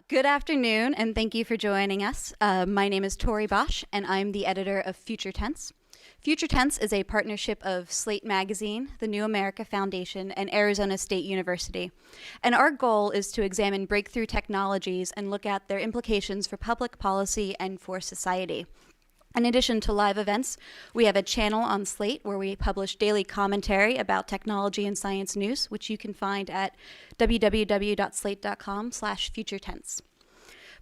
Good afternoon, and thank you for joining us. My name is Tori Bosch, and I'm the editor of Future Tense. Future Tense is a partnership of Slate Magazine, the New America Foundation, and Arizona State University. And our goal is to examine breakthrough technologies and look at their implications for public policy and for society. In addition to live events, we have a channel on Slate where we publish daily commentary about technology and science news, which you can find at www.slate.com/futuretense.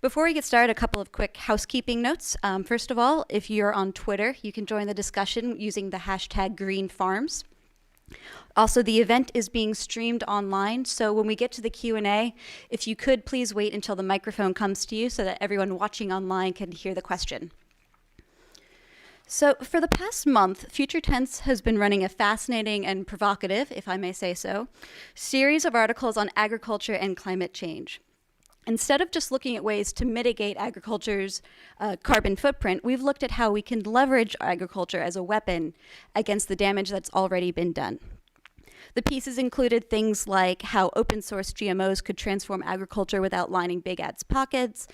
Before we get started, a couple of quick housekeeping notes. First of all, if you're on Twitter, you can join the discussion using the hashtag #GreenFarms. Also, the event is being streamed online, so when we get to the Q&A, if you could please wait until the microphone comes to you so that everyone watching online can hear the question. So for the past month, Future Tense has been running a fascinating and provocative, if I may say so, series of articles on agriculture and climate change. Instead of just looking at ways to mitigate agriculture's carbon footprint, we've looked at how we can leverage agriculture as a weapon against the damage that's already been done. The pieces included things like how open source GMOs could transform agriculture without lining big ads' pockets,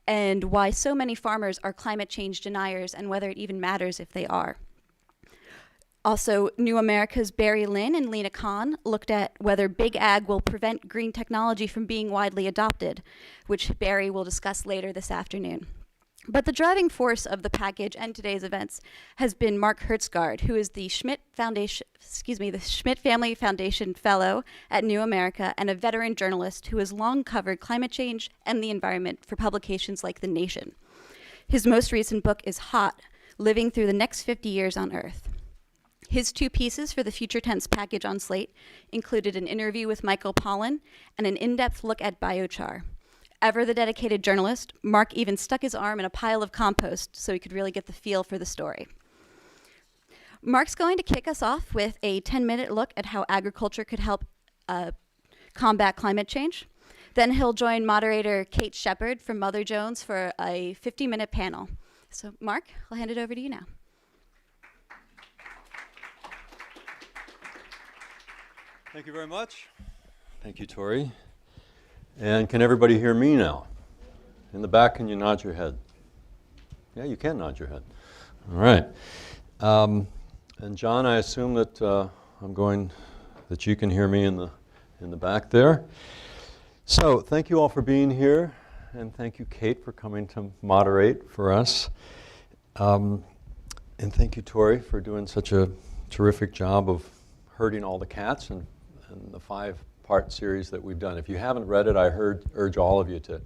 and why so many farmers are climate change deniers and whether it even matters if they are. Also, New America's Barry Lynn and Lena Kahn looked at whether big ag will prevent green technology from being widely adopted, which Barry will discuss later this afternoon. But the driving force of the package and today's events has been Mark Hertzgaard, who is the Schmidt Family Foundation Fellow at New America and a veteran journalist who has long covered climate change and the environment for publications like The Nation. His most recent book is Hot: Living Through the Next 50 Years on Earth. His two pieces for the Future Tense package on Slate included an interview with Michael Pollan and an in-depth look at biochar. Ever the dedicated journalist, Mark even stuck his arm in a pile of compost so he could really get the feel for the story. Mark's going to kick us off with a 10-minute look at how agriculture could help combat climate change. Then he'll join moderator Kate Shepard from Mother Jones for a 50-minute panel. So Mark, I'll hand it over to you now. Thank you very much. Thank you, Tori. And can everybody hear me now? In the back, can you nod your head? Yeah, you can nod your head. All right. And John, I assume that that you can hear me in the back there. So thank you all for being here, and thank you, Kate, for coming to moderate for us. And thank you, Tori, for doing such a terrific job of herding all the cats and the 5-part series that we've done. If you haven't read it, I urge all of you to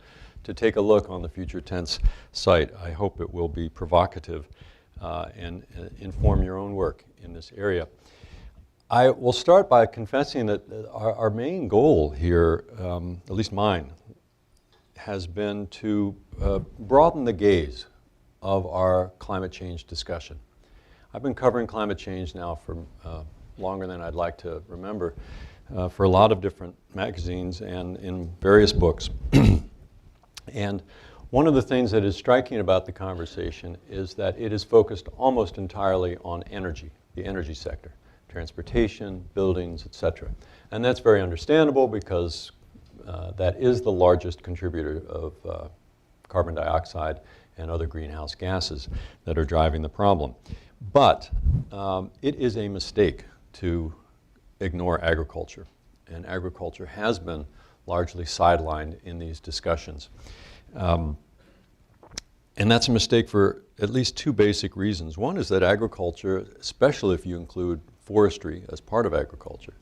take a look on the Future Tense site. I hope it will be provocative and inform your own work in this area. I will start by confessing that our main goal here, at least mine, has been to broaden the gaze of our climate change discussion. I've been covering climate change now for longer than I'd like to remember, for a lot of different magazines and in various books. And one of the things that is striking about the conversation is that it is focused almost entirely on energy, the energy sector, transportation, buildings, etc. And that's very understandable because that is the largest contributor of carbon dioxide and other greenhouse gases that are driving the problem. But it is a mistake to ignore agriculture, and agriculture has been largely sidelined in these discussions. And that's a mistake for at least 2 basic reasons. One is that agriculture, especially if you include forestry as part of agriculture,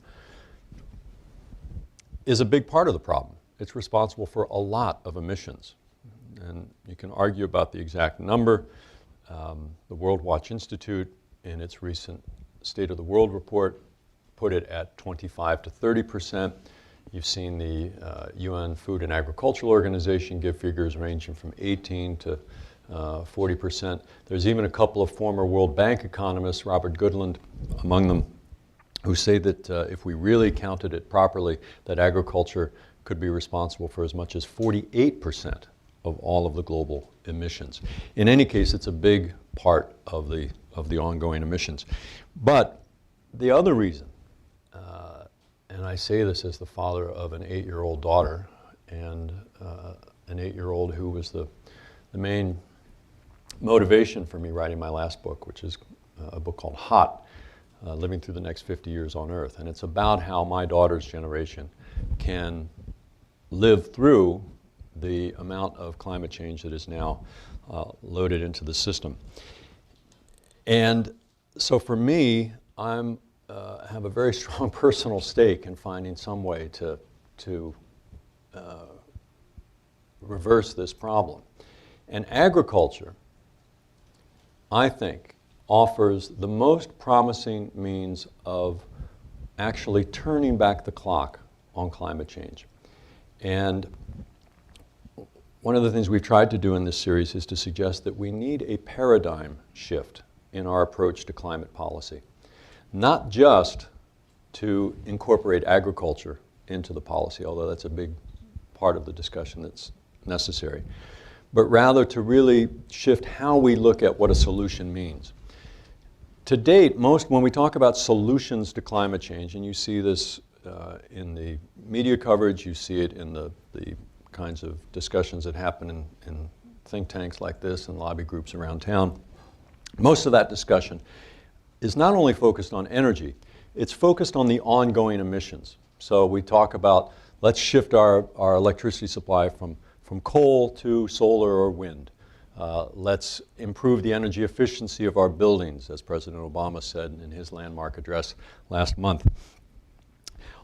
is a big part of the problem. It's responsible for a lot of emissions. And you can argue about the exact number. The World Watch Institute, in its recent State of the World report, put it at 25 to 30%. You've seen the UN Food and Agricultural Organization give figures ranging from 18 to 40%. There's even a couple of former World Bank economists, Robert Goodland among them, who say that if we really counted it properly, that agriculture could be responsible for as much as 48% of all of the global emissions. In any case, it's a big part of the ongoing emissions. But the other reason, and I say this as the father of an 8-year-old daughter, and an 8-year-old who was the main motivation for me writing my last book, which is a book called Hot, Living Through the Next 50 Years on Earth. And it's about how my daughter's generation can live through the amount of climate change that is now loaded into the system. And so for me, I have a very strong personal stake in finding some way to reverse this problem. And agriculture, I think, offers the most promising means of actually turning back the clock on climate change. And one of the things we've tried to do in this series is to suggest that we need a paradigm shift in our approach to climate policy. Not just to incorporate agriculture into the policy, although that's a big part of the discussion that's necessary, but rather to really shift how we look at what a solution means. To date, when we talk about solutions to climate change, and you see this in the media coverage, you see it in the kinds of discussions that happen in think tanks like this and lobby groups around town, most of that discussion is not only focused on energy, it's focused on the ongoing emissions. So we talk about, let's shift our electricity supply from coal to solar or wind. Let's improve the energy efficiency of our buildings, as President Obama said in his landmark address last month.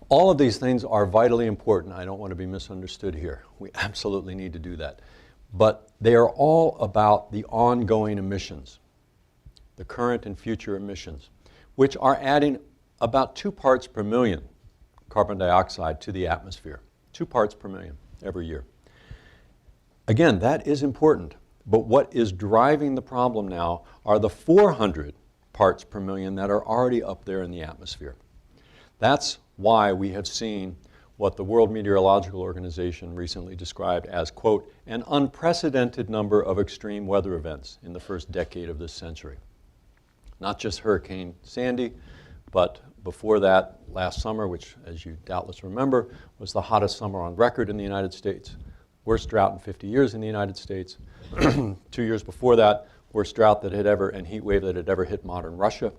All of these things are vitally important. I don't want to be misunderstood here. We absolutely need to do that. But they are all about the ongoing emissions, the current and future emissions, which are adding about 2 parts per million carbon dioxide to the atmosphere. 2 parts per million every year. Again, that is important. But what is driving the problem now are the 400 parts per million that are already up there in the atmosphere. That's why we have seen what the World Meteorological Organization recently described as, quote, an unprecedented number of extreme weather events in the first decade of this century. Not just Hurricane Sandy, but before that, last summer, which, as you doubtless remember, was the hottest summer on record in the United States. Worst drought in 50 years in the United States. 2 years before that, worst drought that had ever, and heat wave that had ever hit modern Russia.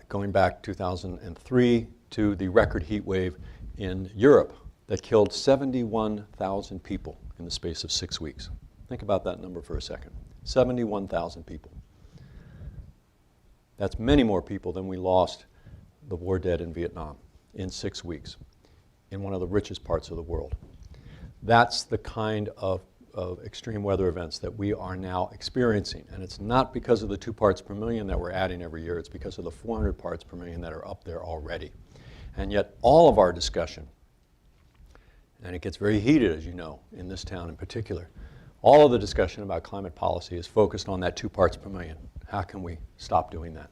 Going back 2003 to the record heat wave in Europe that killed 71,000 people in the space of 6 weeks. Think about that number for a second. 71,000 people. That's many more people than we lost the war dead in Vietnam in 6 weeks in one of the richest parts of the world. That's the kind of extreme weather events that we are now experiencing. And it's not because of the 2 parts per million that we're adding every year. It's because of the 400 parts per million that are up there already. And yet all of our discussion, and it gets very heated, as you know, in this town in particular, all of the discussion about climate policy is focused on that 2 parts per million. How can we stop doing that?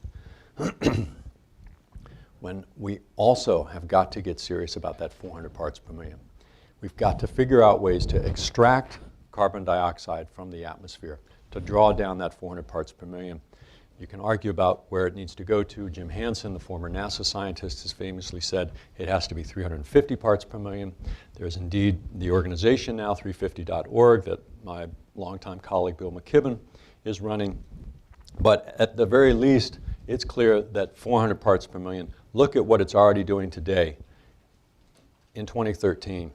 When we also have got to get serious about that 400 parts per million. We've got to figure out ways to extract carbon dioxide from the atmosphere to draw down that 400 parts per million. You can argue about where it needs to go to. Jim Hansen, the former NASA scientist, has famously said it has to be 350 parts per million. There's indeed the organization now, 350.org, that my longtime colleague Bill McKibben is running. But at the very least, it's clear that 400 parts per million, look at what it's already doing today in 2013.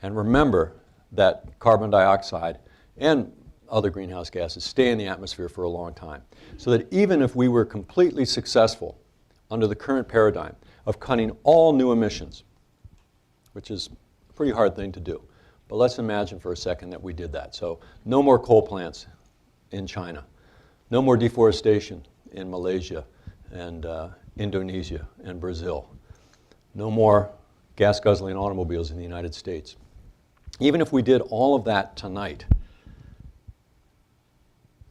And remember that carbon dioxide and other greenhouse gases stay in the atmosphere for a long time. So that even if we were completely successful under the current paradigm of cutting all new emissions, which is a pretty hard thing to do, but let's imagine for a second that we did that. So no more coal plants in China, no more deforestation in Malaysia and Indonesia and Brazil, no more gas-guzzling automobiles in the United States. Even if we did all of that tonight,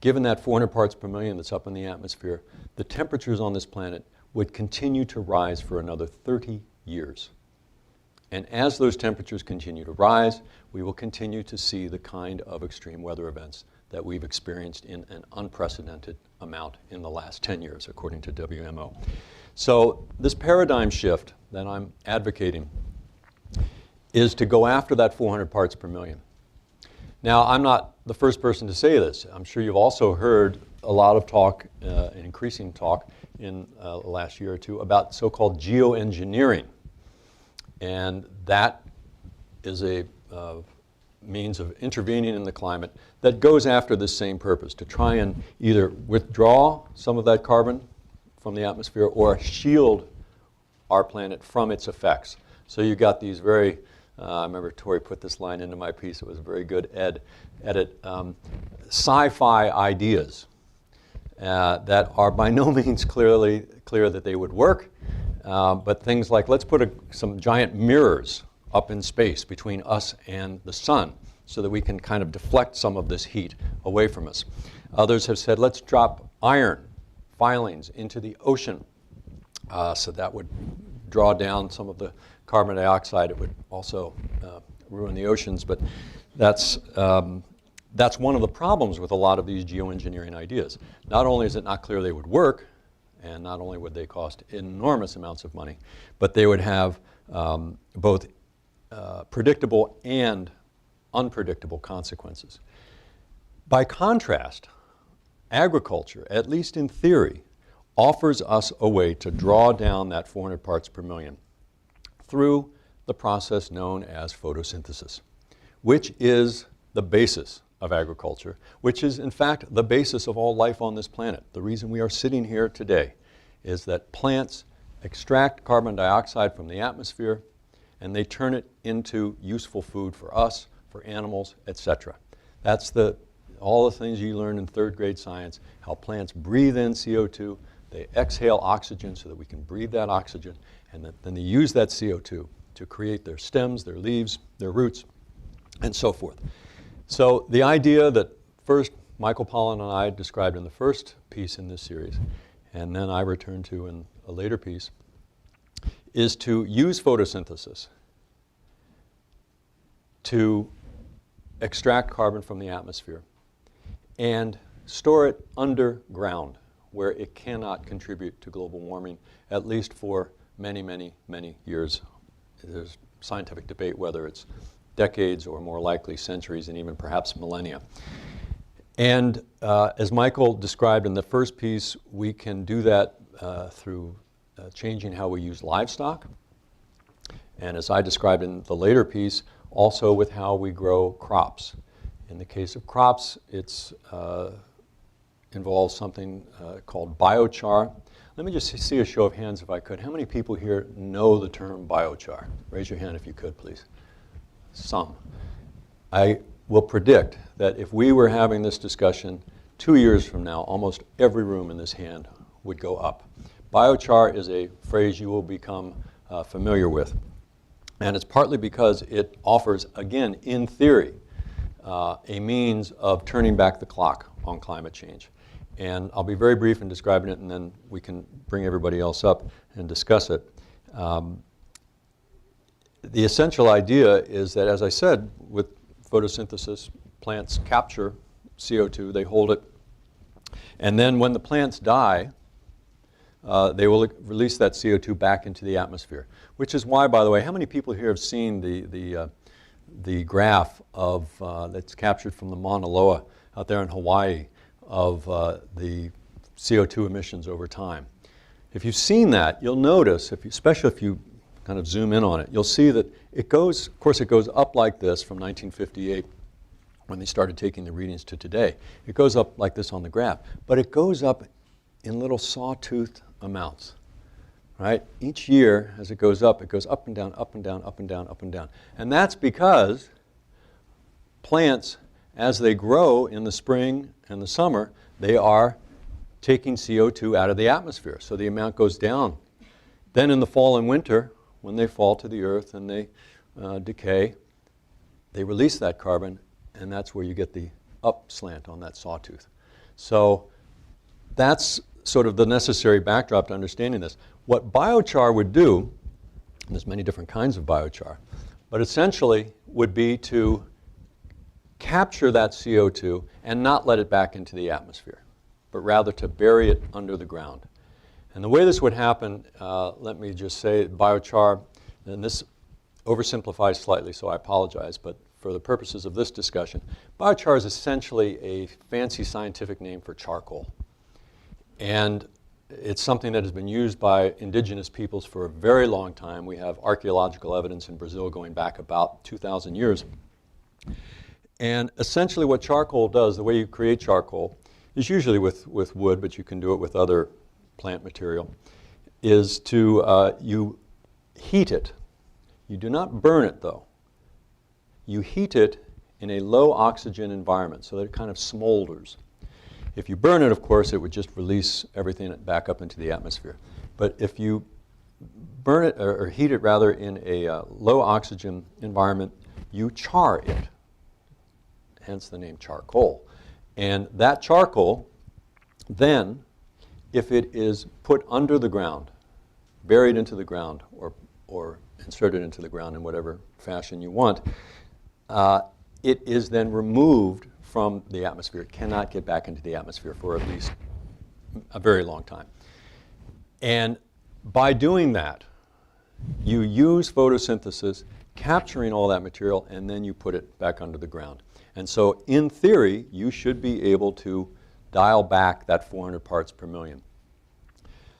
given that 400 parts per million that's up in the atmosphere, the temperatures on this planet would continue to rise for another 30 years. And as those temperatures continue to rise, we will continue to see the kind of extreme weather events that we've experienced in an unprecedented amount in the last 10 years, according to WMO. So this paradigm shift that I'm advocating is to go after that 400 parts per million. Now, I'm not the first person to say this. I'm sure you've also heard a lot of talk, increasing talk in the last year or two about so-called geoengineering. And that is a means of intervening in the climate that goes after the same purpose, to try and either withdraw some of that carbon from the atmosphere or shield our planet from its effects. So you got these very, I remember Tori put this line into my piece, it was a very good edit, sci-fi ideas that are by no means clear that they would work, but things like, let's put some giant mirrors up in space between us and the sun so that we can kind of deflect some of this heat away from us. Others have said, let's drop iron filings into the ocean, so that would draw down some of the carbon dioxide. It would also ruin the oceans, but that's one of the problems with a lot of these geoengineering ideas. Not only is it not clear they would work, and not only would they cost enormous amounts of money, but they would have both predictable and unpredictable consequences. By contrast, agriculture, at least in theory, offers us a way to draw down that 400 parts per million through the process known as photosynthesis, which is the basis of agriculture, which is in fact the basis of all life on this planet. The reason we are sitting here today is that plants extract carbon dioxide from the atmosphere and they turn it into useful food for us, for animals, etc. That's all the things you learn in third grade science, how plants breathe in CO2, they exhale oxygen so that we can breathe that oxygen, and then they use that CO2 to create their stems, their leaves, their roots, and so forth. So the idea that first Michael Pollan and I described in the first piece in this series, and then I returned to in a later piece, is to use photosynthesis to extract carbon from the atmosphere and store it underground where it cannot contribute to global warming, at least for many, many, many years. There's scientific debate whether it's decades or more likely centuries and even perhaps millennia. And as Michael described in the first piece, we can do that through changing how we use livestock. And as I described in the later piece, also with how we grow crops. In the case of crops, it's involves something called biochar. Let me just see a show of hands if I could. How many people here know the term biochar? Raise your hand if you could, please. Some. I will predict that if we were having this discussion 2 years from now, almost every room in this hand would go up. Biochar is a phrase you will become familiar with. And it's partly because it offers, again, in theory, a means of turning back the clock on climate change. And I'll be very brief in describing it, and then we can bring everybody else up and discuss it. The essential idea is that, as I said, with photosynthesis, plants capture CO2, they hold it, and then when the plants die, they will release that CO2 back into the atmosphere. Which is why, by the way, how many people here have seen the graph of that's captured from the Mauna Loa out there in Hawaii of the CO2 emissions over time? If you've seen that, you'll notice, especially if you kind of zoom in on it, you'll see that it goes, of course, it goes up like this from 1958 when they started taking the readings to today. It goes up like this on the graph, but it goes up in little sawtooth amounts. Right? Each year, as it goes up and down, up and down, up and down, up and down. And that's because plants, as they grow in the spring and the summer, they are taking CO2 out of the atmosphere. So the amount goes down. Then in the fall and winter, when they fall to the earth and they decay, they release that carbon, and that's where you get the up slant on that sawtooth. So that's sort of the necessary backdrop to understanding this. What biochar would do, and there's many different kinds of biochar, but essentially would be to capture that CO2 and not let it back into the atmosphere, but rather to bury it under the ground. And the way this would happen, let me just say, biochar, and this oversimplified slightly, so I apologize, but for the purposes of this discussion, biochar is essentially a fancy scientific name for charcoal. And it's something that has been used by indigenous peoples for a very long time. We have archaeological evidence in Brazil going back about 2,000 years. And essentially what charcoal does, the way you create charcoal, is usually with wood, but you can do it with other plant material, is to you heat it. You do not burn it, though. You heat it in a low oxygen environment so that it kind of smolders. If you burn it, of course, it would just release everything back up into the atmosphere. But if you burn it, or heat it rather, in a low oxygen environment, you char it, hence the name charcoal. And that charcoal, then, if it is put under the ground, buried into the ground, or inserted into the ground in whatever fashion you want, it is then removed from the atmosphere. It cannot get back into the atmosphere for at least a very long time. And by doing that, you use photosynthesis, capturing all that material, and then you put it back under the ground. And so in theory, you should be able to dial back that 400 parts per million.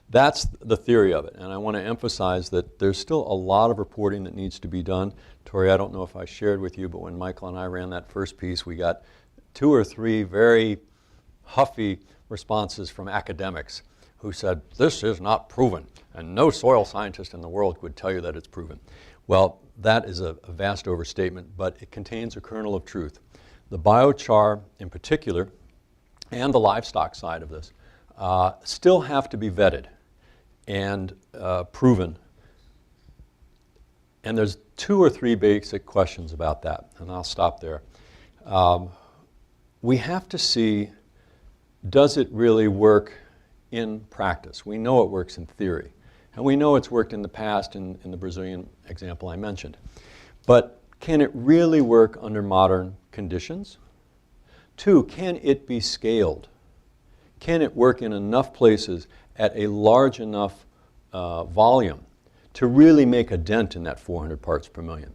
That's the theory of it, and I want to emphasize that there's still a lot of reporting that needs to be done. Tori, I don't know if I shared with you, but when Michael and I ran that first piece, we got 2 or 3 very huffy responses from academics who said, this is not proven, and no soil scientist in the world would tell you that it's proven. Well, that is a vast overstatement, but it contains a kernel of truth. The biochar in particular, and the livestock side of this, still have to be vetted and proven. And there's 2 or 3 basic questions about that, and I'll stop there. We have to see, does it really work in practice? We know it works in theory, and we know it's worked in the past in the Brazilian example I mentioned. But can it really work under modern conditions? 2, can it be scaled? Can it work in enough places at a large enough volume to really make a dent in that 400 parts per million,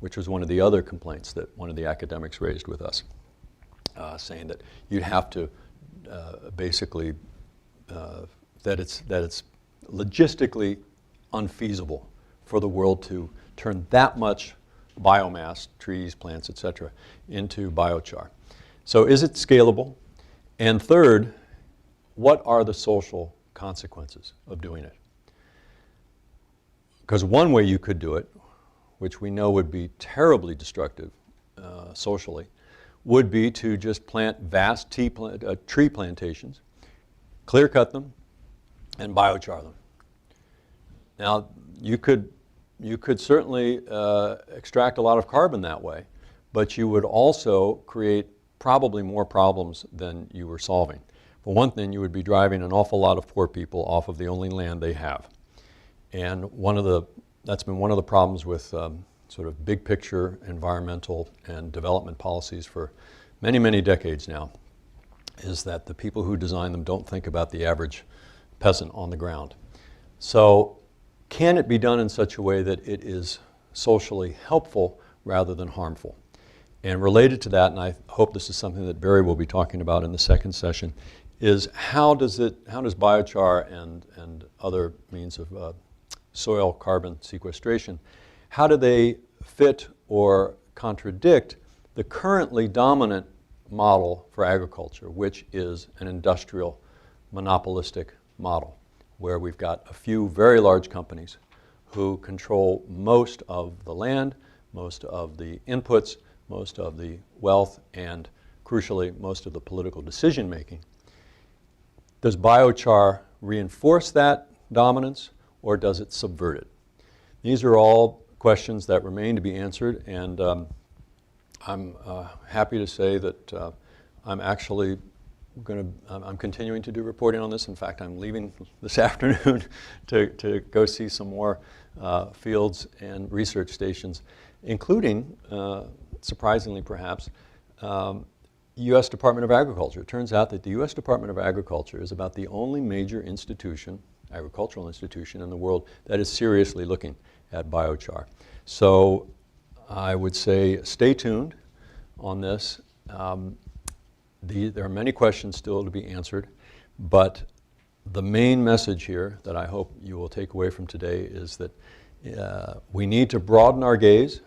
which was one of the other complaints that one of the academics raised with us, saying that you'd have to basically, that it's logistically unfeasible for the world to turn that much biomass, trees, plants, etc., into biochar. So is it scalable? And third, what are the social consequences of doing it? Because one way you could do it, which we know would be terribly destructive socially, would be to just plant vast tree plantations, clear cut them, and biochar them. Now, you could certainly extract a lot of carbon that way, but you would also create probably more problems than you were solving. For one thing, you would be driving an awful lot of poor people off of the only land they have. And that's been one of the problems with sort of big picture environmental and development policies for many, many decades now, is that the people who design them don't think about the average peasant on the ground. So can it be done in such a way that it is socially helpful rather than harmful? And related to that, and I hope this is something that Barry will be talking about in the second session, is how does biochar and other means of soil carbon sequestration, how do they fit or contradict the currently dominant model for agriculture, which is an industrial monopolistic model, where we've got a few very large companies who control most of the land, most of the inputs, most of the wealth, and crucially, most of the political decision making. Does biochar reinforce that dominance, or does it subvert it? These are all questions that remain to be answered, and I'm happy to say that I'm actually I'm continuing to do reporting on this. In fact, I'm leaving this afternoon to go see some more fields and research stations, including, surprisingly perhaps, U.S. Department of Agriculture. It turns out that the U.S. Department of Agriculture is about the only major institution, agricultural institution in the world that is seriously looking at biochar. So I would say stay tuned on this. There are many questions still to be answered, but the main message here that I hope you will take away from today is that we need to broaden our gaze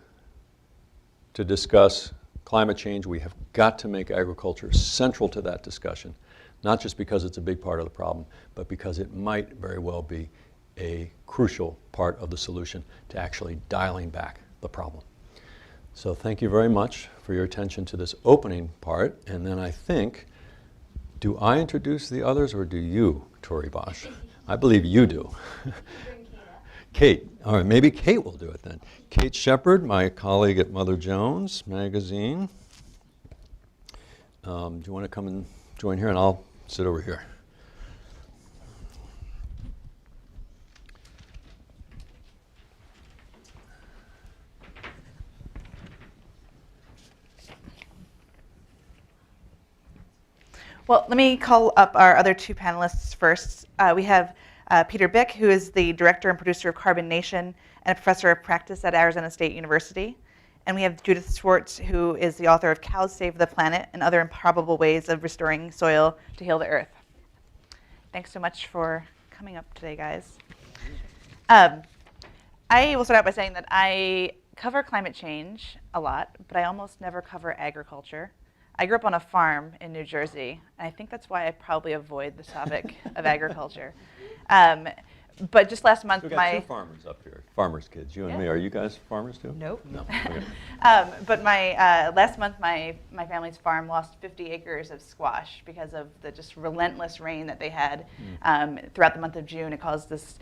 to discuss climate change. We have got to make agriculture central to that discussion, not just because it's a big part of the problem, but because it might very well be a crucial part of the solution to actually dialing back the problem. So thank you very much for your attention to this opening part. And then I think, do I introduce the others or do you, Tori Bosch? I believe you do. Kate. All right, maybe Kate will do it then. Kate Shepard, my colleague at Mother Jones Magazine. Do you want to come and join here? And I'll sit over here. Well, let me call up our other two panelists first. We have Peter Bick, who is the director and producer of Carbon Nation and a professor of practice at Arizona State University. And we have Judith Schwartz, who is the author of Cows Save the Planet and Other Improbable Ways of Restoring Soil to Heal the Earth. Thanks so much for coming up today, guys. I will start out by saying that I cover climate change a lot, but I almost never cover agriculture. I grew up on a farm in New Jersey, and I think that's why I probably avoid the topic of agriculture. But just last month, We've got two farmers up here, farmers' kids, you and me. Are you guys farmers too? Nope. No. Okay. But last month, my family's farm lost 50 acres of squash because of the just relentless rain that they had throughout the month of June. It caused this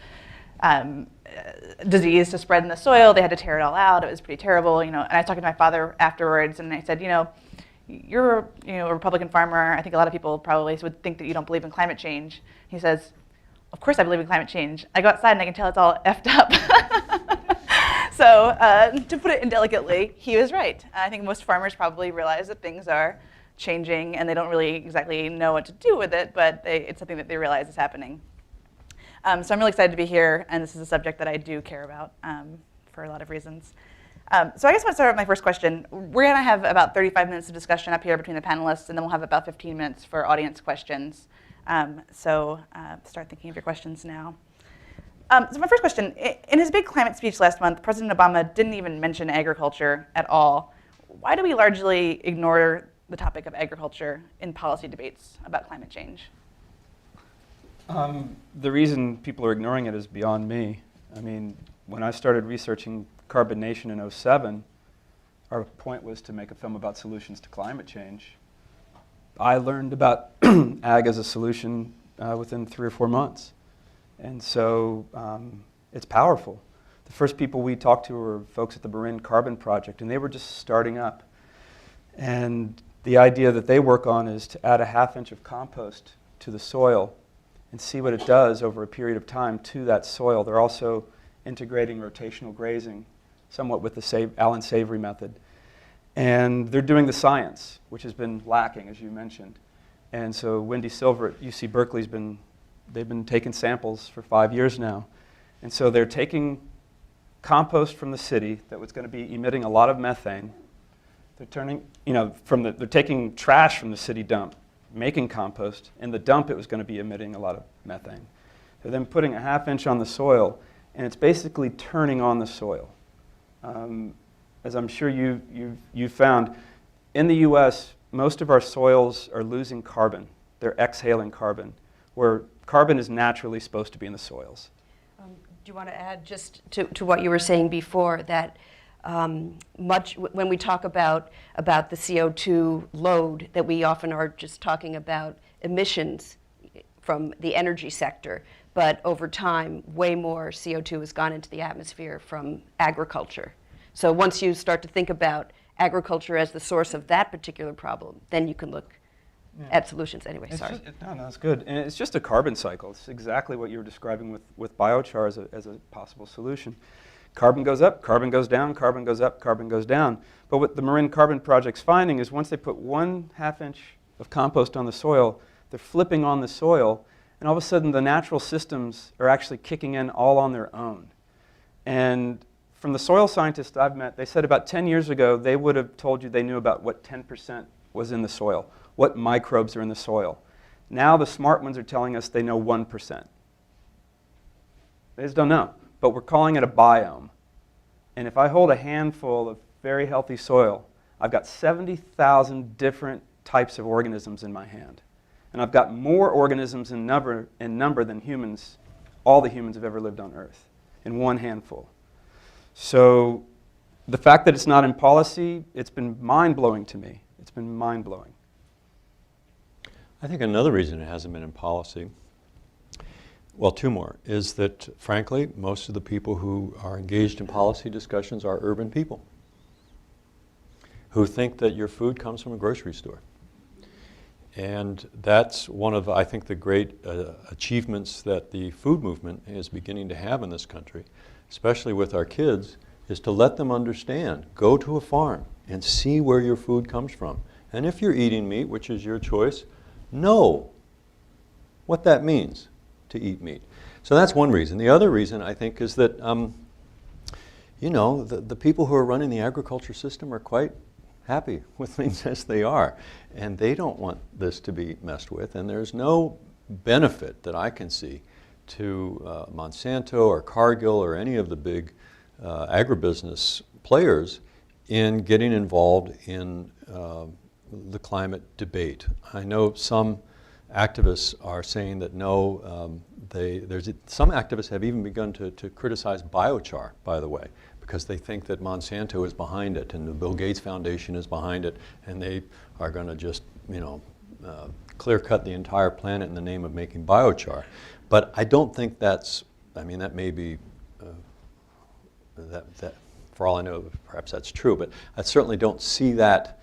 disease to spread in the soil. They had to tear it all out. It was pretty terrible, And I was talking to my father afterwards, and I said, you're a Republican farmer. I think a lot of people probably would think that you don't believe in climate change. He says, of course I believe in climate change. I go outside and I can tell it's all effed up. So to put it indelicately, he was right. I think most farmers probably realize that things are changing and they don't really exactly know what to do with it, but it's something that they realize is happening. So I'm really excited to be here, and this is a subject that I do care about for a lot of reasons. So I guess I want to start with my first question. We're going to have about 35 minutes of discussion up here between the panelists, and then we'll have about 15 minutes for audience questions. So start thinking of your questions now. So my first question, in his big climate speech last month, President Obama didn't even mention agriculture at all. Why do we largely ignore the topic of agriculture in policy debates about climate change? The reason people are ignoring it is beyond me. I mean, when I started researching Carbon Nation in 2007, our point was to make a film about solutions to climate change. I learned about ag as a solution within 3 or 4 months. And so it's powerful. The first people we talked to were folks at the Marin Carbon Project, and they were just starting up. And the idea that they work on is to add a ½ inch of compost to the soil and see what it does over a period of time to that soil. They're also integrating rotational grazing, somewhat with the Allen Savory method. And they're doing the science, which has been lacking, as you mentioned. And so Wendy Silver at UC Berkeley's they've been taking samples for 5 years now. And so they're taking compost from the city that was going to be emitting a lot of methane. They're turning, they're taking trash from the city dump, making compost. In the dump, it was going to be emitting a lot of methane. They're then putting a ½ inch on the soil, and it's basically turning on the soil. As I'm sure you've found, in the US, most of our soils are losing carbon. They're exhaling carbon, where carbon is naturally supposed to be in the soils. Do you want to add just to what you were saying before, that when we talk about the CO2 load, that we often are just talking about emissions from the energy sector, but over time, way more CO2 has gone into the atmosphere from agriculture. So once you start to think about agriculture as the source of that particular problem, then you can look at solutions. Anyway, sorry. No, that's good. And it's just a carbon cycle. It's exactly what you were describing with biochar as a possible solution. Carbon goes up, carbon goes down, carbon goes up, carbon goes down. But what the Marin Carbon Project's finding is once they put 1/2 inch of compost on the soil, they're flipping on the soil, and all of a sudden the natural systems are actually kicking in all on their own. And from the soil scientists I've met, they said about 10 years ago, they would have told you they knew about what 10% was in the soil, what microbes are in the soil. Now the smart ones are telling us they know 1%. They just don't know. But we're calling it a biome. And if I hold a handful of very healthy soil, I've got 70,000 different types of organisms in my hand. And I've got more organisms in number than humans, all the humans have ever lived on Earth, in one handful. So the fact that it's not in policy, it's been mind-blowing to me. It's been mind-blowing. I think another reason it hasn't been in policy, well, two more, is that, frankly, most of the people who are engaged in policy discussions are urban people who think that your food comes from a grocery store. And that's one of, I think, the great achievements that the food movement is beginning to have in this country, especially with our kids, is to let them understand, go to a farm and see where your food comes from. And if you're eating meat, which is your choice, know what that means to eat meat. So that's one reason. The other reason, I think, is that, you know, the people who are running the agriculture system are quite happy with things as they are. And they don't want this to be messed with. And there's no benefit that I can see to Monsanto or Cargill or any of the big agribusiness players in getting involved in the climate debate. I know some activists are saying that no, some activists have even begun to criticize biochar, by the way, because they think that Monsanto is behind it and the Bill Gates Foundation is behind it, and they are going to just, you know, clear cut the entire planet in the name of making biochar. But I don't think that's, I mean, that may be, that for all I know, perhaps that's true, but I certainly don't see that.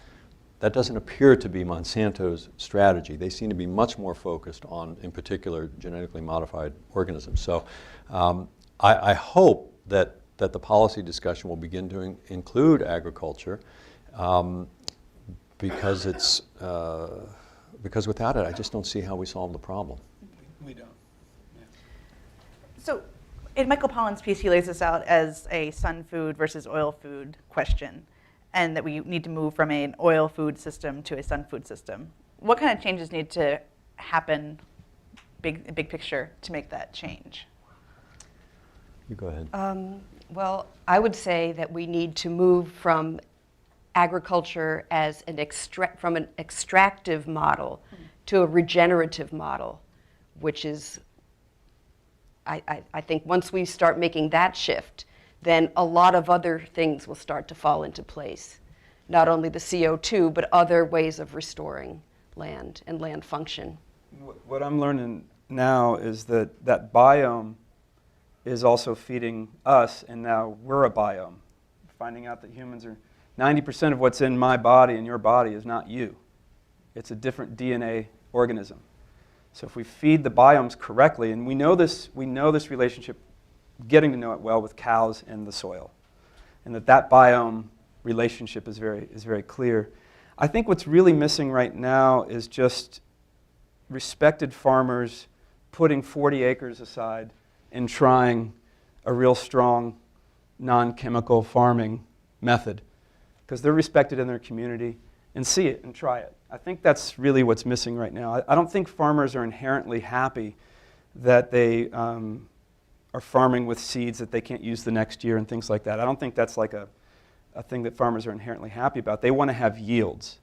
That doesn't appear to be Monsanto's strategy. They seem to be much more focused on, in particular, genetically modified organisms. So I hope that the policy discussion will begin to include agriculture, because it's because without it, I just don't see how we solve the problem. We don't. Yeah. So in Michael Pollan's piece, he lays this out as a sun food versus oil food question, and that we need to move from an oil food system to a sun food system. What kind of changes need to happen, big picture, to make that change? You go ahead. Well, I would say that we need to move from agriculture as from an extractive model to a regenerative model, which is, I think once we start making that shift, then a lot of other things will start to fall into place. Not only the CO2, but other ways of restoring land and land function. What I'm learning now is that that biome is also feeding us, and now we're a biome. Finding out that humans are 90% of what's in my body and your body is not you. It's a different DNA organism. So if we feed the biomes correctly, and we know this relationship, getting to know it well with cows and the soil, and that biome relationship is very clear. I think what's really missing right now is just respected farmers putting 40 acres aside and trying a real strong non-chemical farming method, because they're respected in their community, and see it and try it. I think that's really what's missing right now. I don't think farmers are inherently happy that they are farming with seeds that they can't use the next year and things like that. I don't think that's like a thing that farmers are inherently happy about. They want to have yields.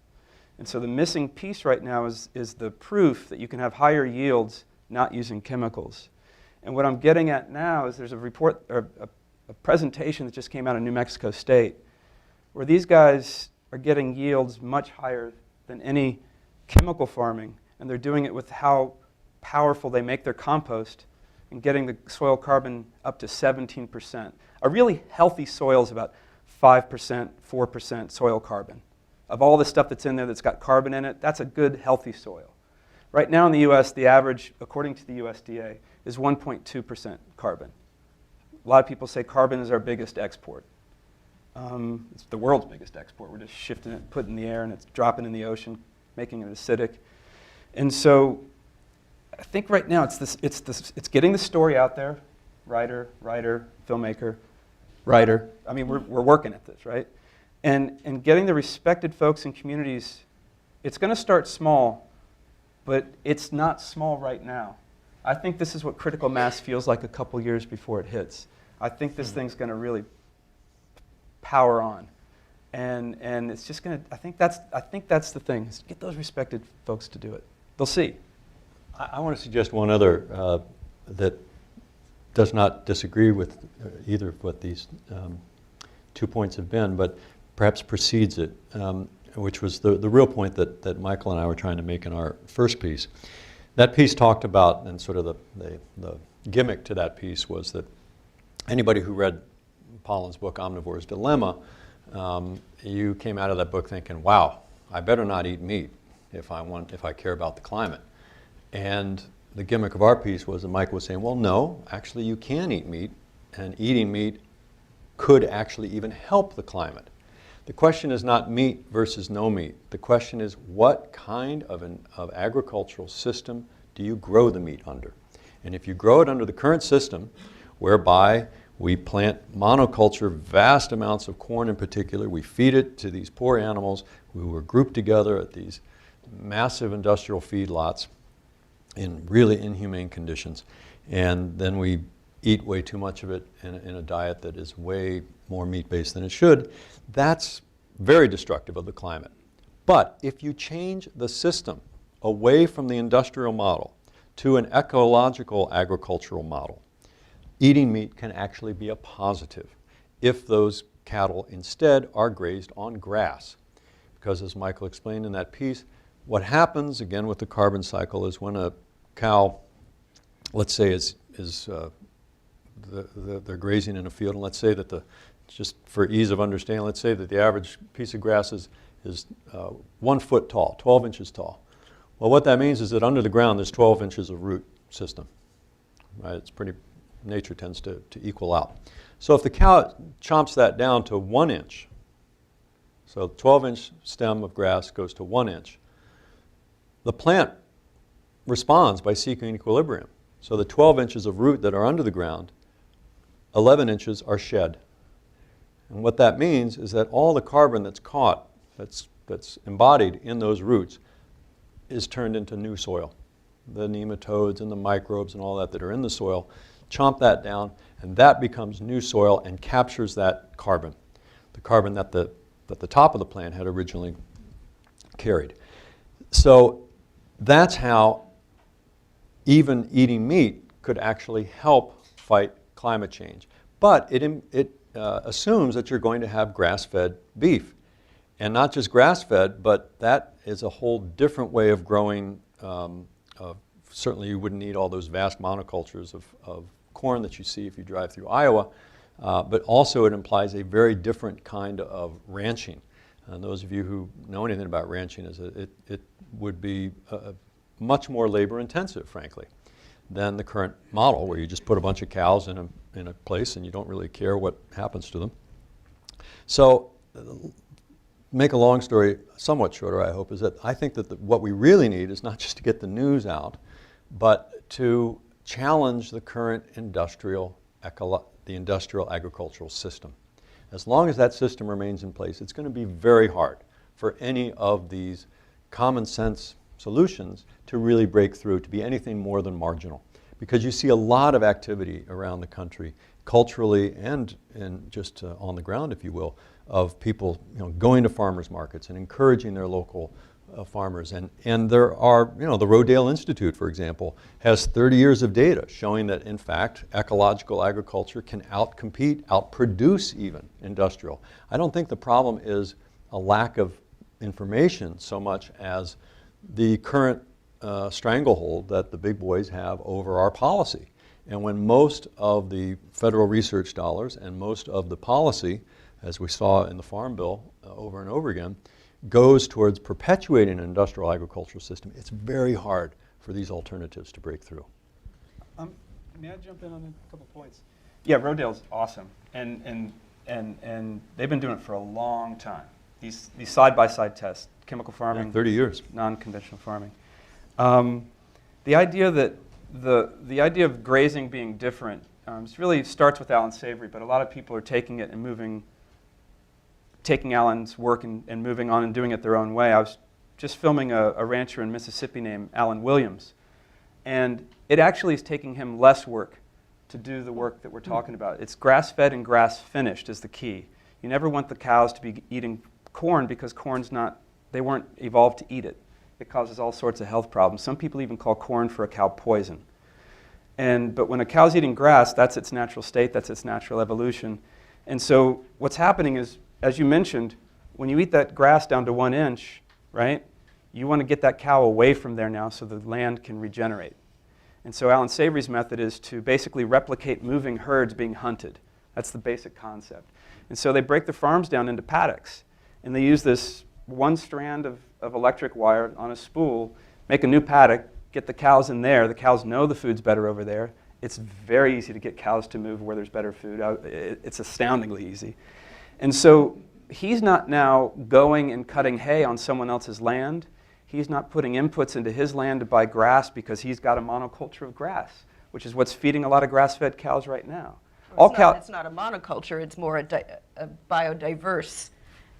And so the missing piece right now is the proof that you can have higher yields not using chemicals. And what I'm getting at now is there's a report, or a presentation that just came out of New Mexico State, where these guys are getting yields much higher than any chemical farming, and they're doing it with how powerful they make their compost and getting the soil carbon up to 17%. A really healthy soil is about 5%, 4% soil carbon. Of all the stuff that's in there that's got carbon in it, that's a good, healthy soil. Right now in the US, the average, according to the USDA, is 1.2% carbon. A lot of people say carbon is our biggest export. It's the world's biggest export. We're just shifting it, putting it in the air, and it's dropping in the ocean, making it acidic. And so I think right now it's getting the story out there, writer, filmmaker, writer. I mean, we're working at this, right? And getting the respected folks in communities, it's going to start small, but it's not small right now. I think this is what critical mass feels like a couple years before it hits. I think this thing's going to really power on. And it's just going to, I think that's the thing, is get those respected folks to do it. They'll see. I want to suggest one other that does not disagree with either of what these 2 points have been, but perhaps precedes it, which was the real point that Michael and I were trying to make in our first piece. That piece talked about, and sort of the gimmick to that piece was that anybody who read Pollan's book, Omnivore's Dilemma, you came out of that book thinking, wow, I better not eat meat if I care about the climate. And the gimmick of our piece was that Mike was saying, well, no, actually you can eat meat, and eating meat could actually even help the climate. The question is not meat versus no meat. The question is, what kind of agricultural system do you grow the meat under? And if you grow it under the current system, whereby we plant monoculture, vast amounts of corn in particular, we feed it to these poor animals who were grouped together at these massive industrial feedlots in really inhumane conditions, and then we eat way too much of it in a diet that is way more meat-based than it should, that's very destructive of the climate. But if you change the system away from the industrial model to an ecological agricultural model, eating meat can actually be a positive if those cattle instead are grazed on grass. Because as Michael explained in that piece, what happens, again with the carbon cycle, is when a cow, let's say, they're grazing in a field, and let's say that just for ease of understanding, let's say that the average piece of grass is 1 foot tall, 12 inches tall. Well, what that means is that under the ground there's 12 inches of root system. Right? It's pretty, nature tends to equal out. So if the cow chomps that down to 1 inch, so 12-inch stem of grass goes to 1 inch, the plant responds by seeking equilibrium. So the 12 inches of root that are under the ground, 11 inches are shed. And what that means is that all the carbon that's caught, that's embodied in those roots, is turned into new soil. The nematodes and the microbes and all that are in the soil chomp that down, and that becomes new soil and captures that carbon, the carbon that the top of the plant had originally carried. So that's how even eating meat could actually help fight climate change. But it assumes that you're going to have grass-fed beef. And not just grass-fed, but that is a whole different way of growing. Certainly you wouldn't need all those vast monocultures of corn that you see if you drive through Iowa. But also it implies a very different kind of ranching. And those of you who know anything about ranching, it would be much more labor intensive, frankly, than the current model where you just put a bunch of cows in a place and you don't really care what happens to them. So make a long story somewhat shorter, I hope, is that I think that what we really need is not just to get the news out, but to challenge the current industrial agricultural system. As long as that system remains in place, it's going to be very hard for any of these common sense solutions to really break through, to be anything more than marginal. Because you see a lot of activity around the country, culturally and just on the ground, if you will, of people going to farmers markets and encouraging their local farmers. And there are, the Rodale Institute, for example, has 30 years of data showing that, in fact, ecological agriculture can outcompete, outproduce even industrial. I don't think the problem is a lack of information so much as the current stranglehold that the big boys have over our policy. And when most of the federal research dollars and most of the policy, as we saw in the Farm Bill over and over again, goes towards perpetuating an industrial agricultural system, it's very hard for these alternatives to break through. May I jump in on a couple points? Yeah, Rodale's awesome, and they've been doing it for a long time. These side-by-side tests, chemical farming, 30 years, non-conventional farming. The idea that the idea of grazing being different It really starts with Alan Savory, but a lot of people are taking it and taking Alan's work and moving on and doing it their own way. I was just filming a rancher in Mississippi named Alan Williams, and it actually is taking him less work to do the work that we're talking about. It's grass-fed and grass-finished is the key. You never want the cows to be eating corn because they weren't evolved to eat it. It causes all sorts of health problems. Some people even call corn for a cow poison. But when a cow's eating grass, that's its natural state, that's its natural evolution. And so what's happening is, as you mentioned, when you eat that grass down to 1 inch, right, you want to get that cow away from there now so the land can regenerate. And so Alan Savory's method is to basically replicate moving herds being hunted. That's the basic concept. And so they break the farms down into paddocks, and they use this one strand of electric wire on a spool, make a new paddock, get the cows in there. The cows know the food's better over there. It's very easy to get cows to move where there's better food. It's astoundingly easy. And so he's not now going and cutting hay on someone else's land. He's not putting inputs into his land to buy grass because he's got a monoculture of grass, which is what's feeding a lot of grass-fed cows right now. It's not a monoculture, it's more a biodiverse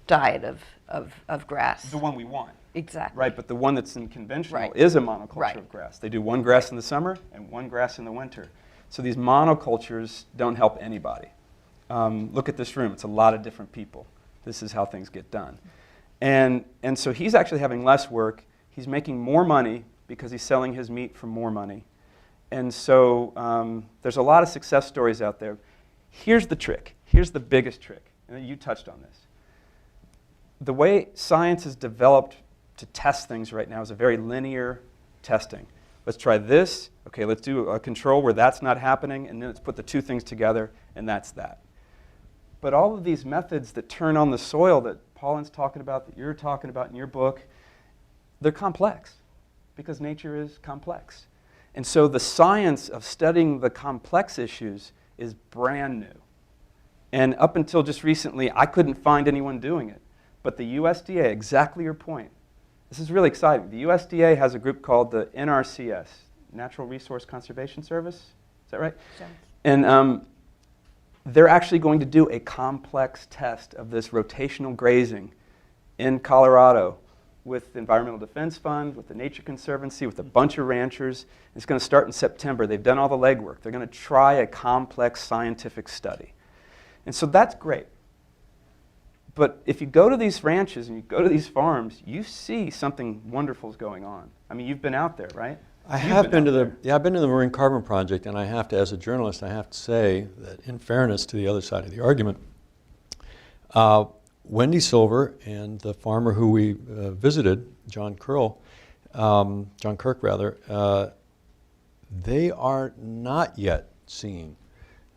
diet of grass. The one we want. Exactly. Right, but the one that's in conventional Right. is a monoculture Right. of grass. They do one grass in the summer and one grass in the winter. So these monocultures don't help anybody. Look at this room. It's a lot of different people. This is how things get done. And so he's actually having less work. He's making more money because he's selling his meat for more money. And so there's a lot of success stories out there. Here's the trick. Here's the biggest trick. And you touched on this. The way science is developed to test things right now is a very linear testing. Let's try this. Okay, let's do a control where that's not happening, and then let's put the two things together, and that's that. But all of these methods that turn on the soil that Pauline's talking about, that you're talking about in your book, they're complex because nature is complex. And so the science of studying the complex issues is brand new. And up until just recently, I couldn't find anyone doing it. But the USDA, exactly your point, this is really exciting. The USDA has a group called the NRCS, Natural Resource Conservation Service. Is that right? Sure. And they're actually going to do a complex test of this rotational grazing in Colorado with the Environmental Defense Fund, with the Nature Conservancy, with a bunch of ranchers. It's going to start in September. They've done all the legwork. They're going to try a complex scientific study. And so that's great. But if you go to these ranches and you go to these farms, you see something wonderful is going on. I mean, you've been out there, right? I've been to the Marine Carbon Project, and I have to, as a journalist, I have to say that in fairness to the other side of the argument, Wendy Silver and the farmer who we visited, John Kirk, they are not yet seeing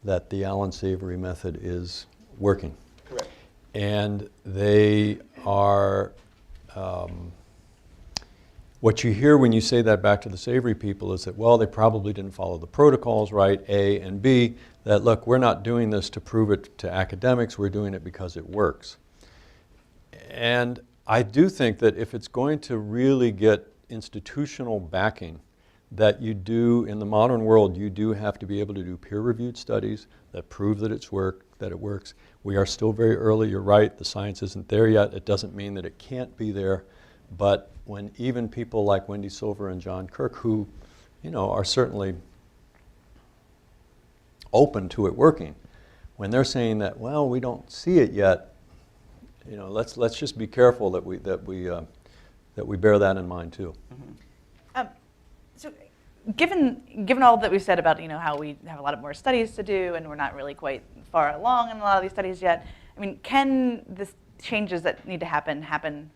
that the Alan Savory method is working. Correct. And they are, what you hear when you say that back to the Savory people is that, well, they probably didn't follow the protocols right, A, and B, that, look, we're not doing this to prove it to academics, we're doing it because it works. And I do think that if it's going to really get institutional backing, that you do, in the modern world, you do have to be able to do peer-reviewed studies that prove that it works. We are still very early, you're right, the science isn't there yet. It doesn't mean that it can't be there, but when even people like Wendy Silver and John Kirk, who, you know, are certainly open to it working, when they're saying that, well, we don't see it yet, you know, let's just be careful that we bear that in mind too. Mm-hmm. So, given all that we've said about how we have a lot of more studies to do and we're not really quite far along in a lot of these studies yet, I mean, can the changes that need to happen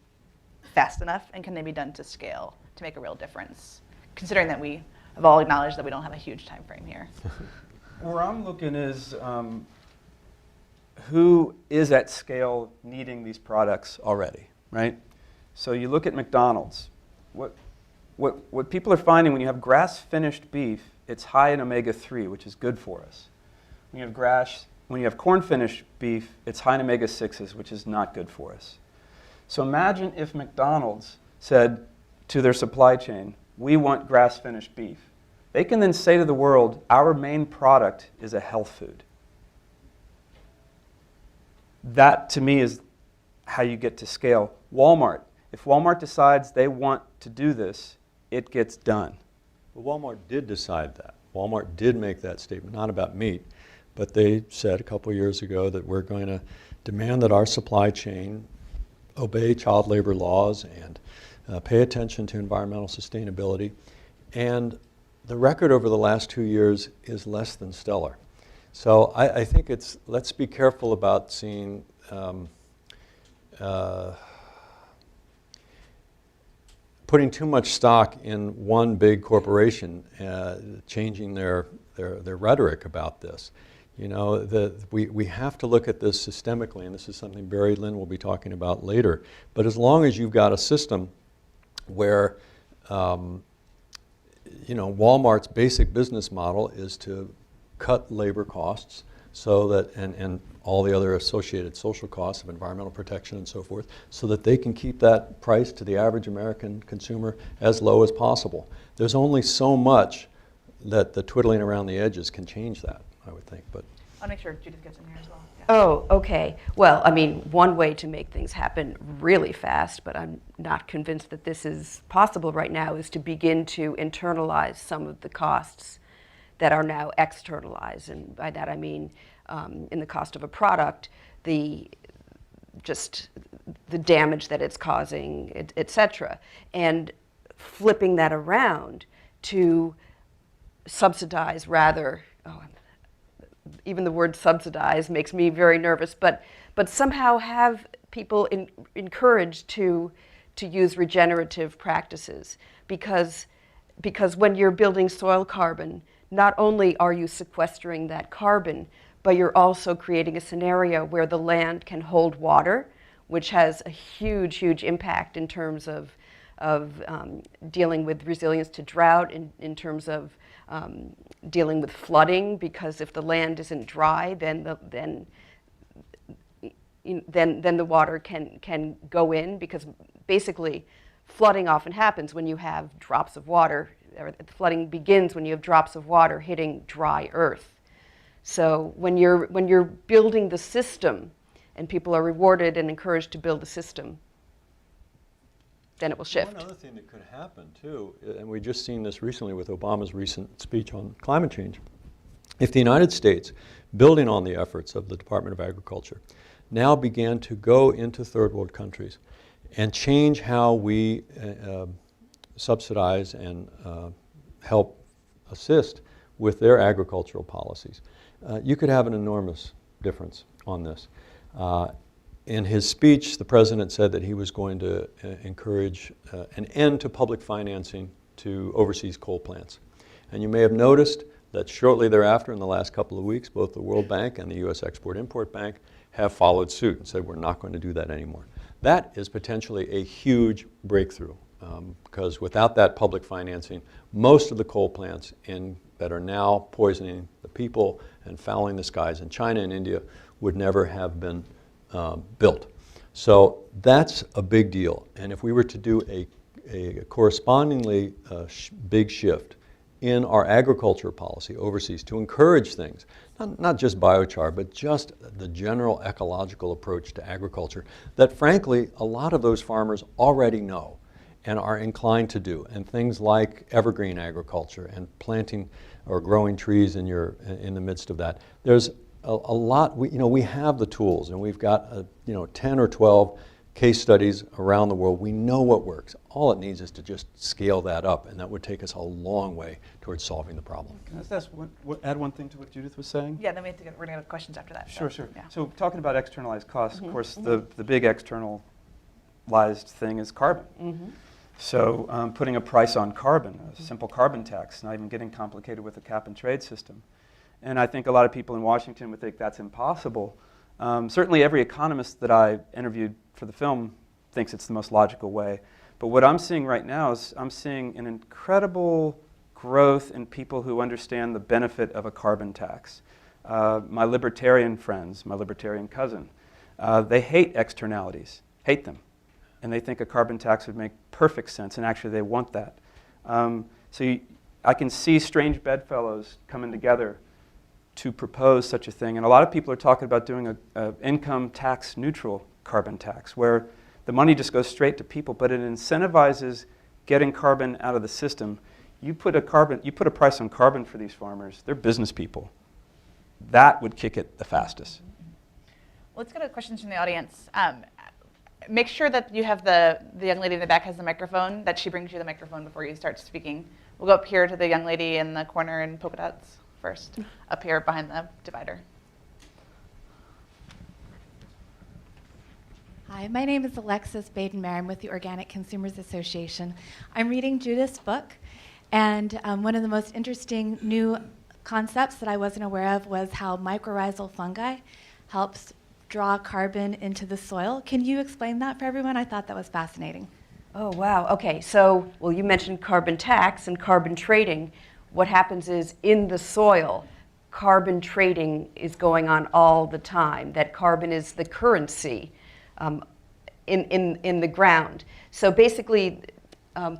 fast enough, and can they be done to scale to make a real difference, considering that we have all acknowledged that we don't have a huge time frame here? Where I'm looking is who is at scale needing these products already, right? So you look at McDonald's. What people are finding when you have grass-finished beef, it's high in omega-3, which is good for us. When you have corn-finished beef, it's high in omega-6s, which is not good for us. So imagine if McDonald's said to their supply chain, we want grass-finished beef. They can then say to the world, our main product is a health food. That, to me, is how you get to scale. Walmart. If Walmart decides they want to do this, it gets done. But Walmart did decide that. Walmart did make that statement, not about meat, but they said a couple of years ago that we're going to demand that our supply chain obey child labor laws and pay attention to environmental sustainability. And the record over the last 2 years is less than stellar. So I think let's be careful about seeing putting too much stock in one big corporation changing their rhetoric about this. You know, we have to look at this systemically, and this is something Barry Lynn will be talking about later. But as long as you've got a system where you know, Walmart's basic business model is to cut labor costs so that, and all the other associated social costs of environmental protection and so forth, so that they can keep that price to the average American consumer as low as possible. There's only so much that the twiddling around the edges can change that, I would think. But I'll make sure Judith gets in here as well. Yeah. Oh, okay. Well, I mean, one way to make things happen really fast, but I'm not convinced that this is possible right now, is to begin to internalize some of the costs that are now externalized. And by that I mean, in the cost of a product, just the damage that it's causing, et cetera. And flipping that around to subsidize rather, even the word subsidize makes me very nervous, but somehow have people encouraged to use regenerative practices, because when you're building soil carbon, not only are you sequestering that carbon, but you're also creating a scenario where the land can hold water, which has a huge, huge impact in terms of dealing with resilience to drought, in terms of dealing with flooding, because if the land isn't dry, then the water can go in, because basically flooding often happens when you have drops of water, or flooding begins when you have drops of water hitting dry earth. So when you're building the system, and people are rewarded and encouraged to build a system, then it will shift. One other thing that could happen too, and we've just seen this recently with Obama's recent speech on climate change, if the United States, building on the efforts of the Department of Agriculture, now began to go into third world countries and change how we subsidize and help assist with their agricultural policies, you could have an enormous difference on this. In his speech, the president said that he was going to encourage an end to public financing to overseas coal plants. And you may have noticed that shortly thereafter, in the last couple of weeks, both the World Bank and the U.S. Export-Import Bank have followed suit and said we're not going to do that anymore. That is potentially a huge breakthrough, because without that public financing, most of the coal plants that are now poisoning the people and fouling the skies in China and India would never have been built. So that's a big deal. And if we were to do a correspondingly big shift in our agriculture policy overseas to encourage things, not just biochar, but just the general ecological approach to agriculture that frankly a lot of those farmers already know and are inclined to do, and things like evergreen agriculture and planting or growing trees in the midst of that. There's a lot, we have the tools, and we've got 10 or 12 case studies around the world. We know what works. All it needs is to just scale that up, and that would take us a long way towards solving the problem. Can I just add one thing to what Judith was saying? Yeah, then we're going to have questions after that. Sure. Yeah. So talking about externalized costs, of course, the big externalized thing is carbon. So putting a price on carbon, a simple carbon tax, not even getting complicated with a cap and trade system. And I think a lot of people in Washington would think that's impossible. Certainly every economist that I interviewed for the film thinks it's the most logical way. But what I'm seeing right now is I'm seeing an incredible growth in people who understand the benefit of a carbon tax. My libertarian friends, my libertarian cousin, they hate externalities, hate them. And they think a carbon tax would make perfect sense, and actually they want that. So I can see strange bedfellows coming together to propose such a thing. And a lot of people are talking about doing a income tax neutral carbon tax, where the money just goes straight to people, but it incentivizes getting carbon out of the system. You put a price on carbon for these farmers, they're business people. That would kick it the fastest. Let's go to questions from the audience. Make sure that you have the young lady in the back has the microphone, that she brings you the microphone before you start speaking. We'll go up here to the young lady in the corner in polka dots first, up here behind the divider. Hi, my name is Alexis Baden-Mayer. I'm with the Organic Consumers Association. I'm reading Judith's book, and one of the most interesting new concepts that I wasn't aware of was how mycorrhizal fungi helps draw carbon into the soil. Can you explain that for everyone? I thought that was fascinating. Oh, wow. Okay, so, well, you mentioned carbon tax and carbon trading. What happens is in the soil, carbon trading is going on all the time. That carbon is the currency in the ground. So basically,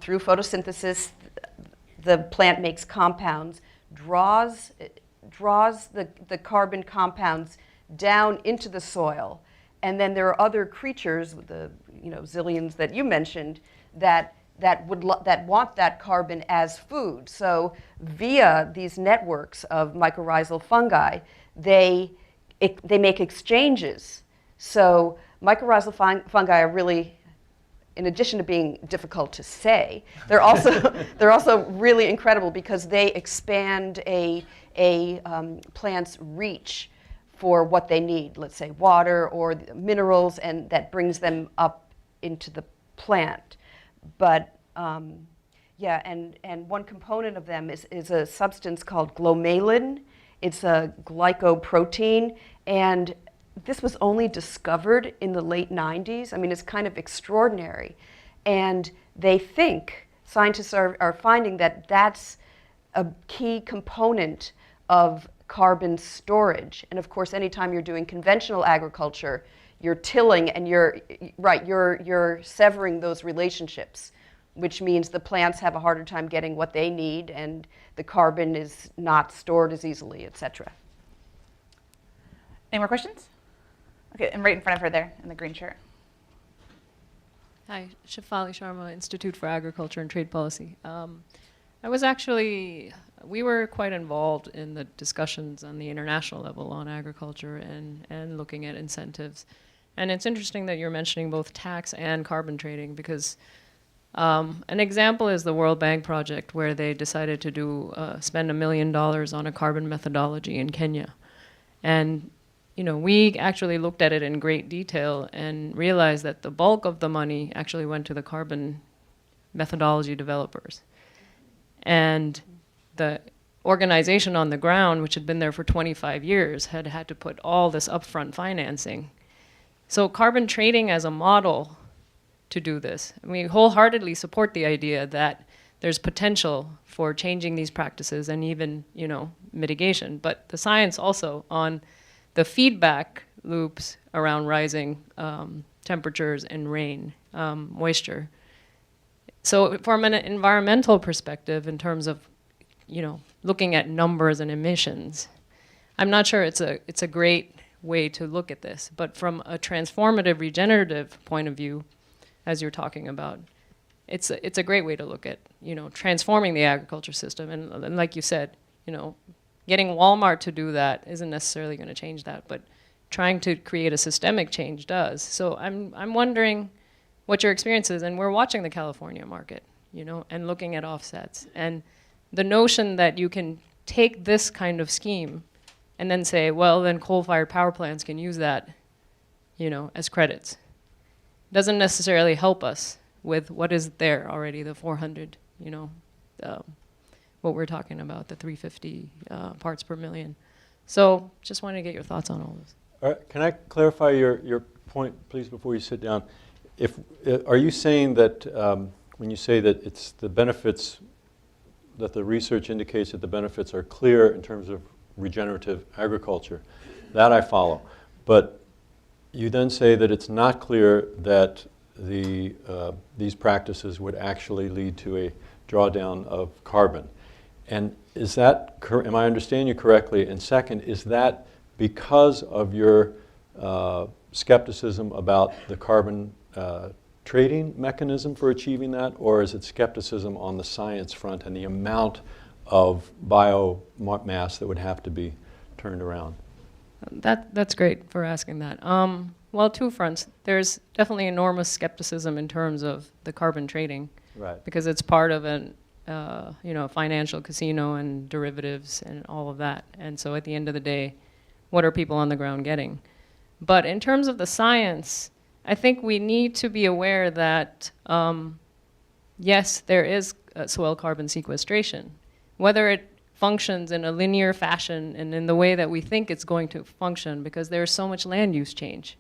through photosynthesis, the plant makes compounds, draws the carbon compounds down into the soil, and then there are other creatures, the zillions that you mentioned, that want that carbon as food. So via these networks of mycorrhizal fungi, they make exchanges. So mycorrhizal fungi are really, in addition to being difficult to say, they're also really incredible because they expand a plant's reach for what they need, let's say water or minerals, and that brings them up into the plant. But yeah, and one component of them is a substance called glomalin. It's a glycoprotein, and this was only discovered in the late 90s. I mean, it's kind of extraordinary. And they think, scientists are finding that that's a key component of carbon storage. And of course, anytime you're doing conventional agriculture, you're tilling and you're severing those relationships, which means the plants have a harder time getting what they need and the carbon is not stored as easily, et cetera. Any more questions? Okay, and right in front of her there in the green shirt. Hi, Shefali Sharma, Institute for Agriculture and Trade Policy. We were quite involved in the discussions on the international level on agriculture and looking at incentives. And it's interesting that you're mentioning both tax and carbon trading because an example is the World Bank project where they decided to spend $1 million on a carbon methodology in Kenya. And we actually looked at it in great detail and realized that the bulk of the money actually went to the carbon methodology developers. And the organization on the ground, which had been there for 25 years, had to put all this upfront financing. So carbon trading as a model to do this, we wholeheartedly support the idea that there's potential for changing these practices and even, mitigation. But the science also on the feedback loops around rising temperatures and rain, moisture. So from an environmental perspective, in terms of, looking at numbers and emissions, I'm not sure it's a great way to look at this. But from a transformative, regenerative point of view, as you're talking about, it's a great way to look at, transforming the agriculture system. And like you said, getting Walmart to do that isn't necessarily going to change that, but trying to create a systemic change does. So I'm wondering what your experience is, and we're watching the California market, and looking at offsets. And the notion that you can take this kind of scheme and then say, well, then coal-fired power plants can use that, as credits, doesn't necessarily help us with what is there already, the 400, what we're talking about, the 350 parts per million. So just wanted to get your thoughts on all this. All right, can I clarify your point, please, before you sit down? Are you saying that when you say that it's the benefits, that the research indicates that the benefits are clear in terms of regenerative agriculture, that I follow. But you then say that it's not clear that these practices would actually lead to a drawdown of carbon. And is that, am I understanding you correctly? And second, is that because of your skepticism about the carbon trading mechanism for achieving that, or is it skepticism on the science front and the amount of biomass that would have to be turned around? That's great for asking that. Well, two fronts. There's definitely enormous skepticism in terms of the carbon trading, Right. because it's part of an financial casino and derivatives and all of that. And so at the end of the day, what are people on the ground getting? But in terms of the science, I think we need to be aware that, yes, there is soil carbon sequestration. Whether it functions in a linear fashion and in the way that we think it's going to function, because there's so much land use change.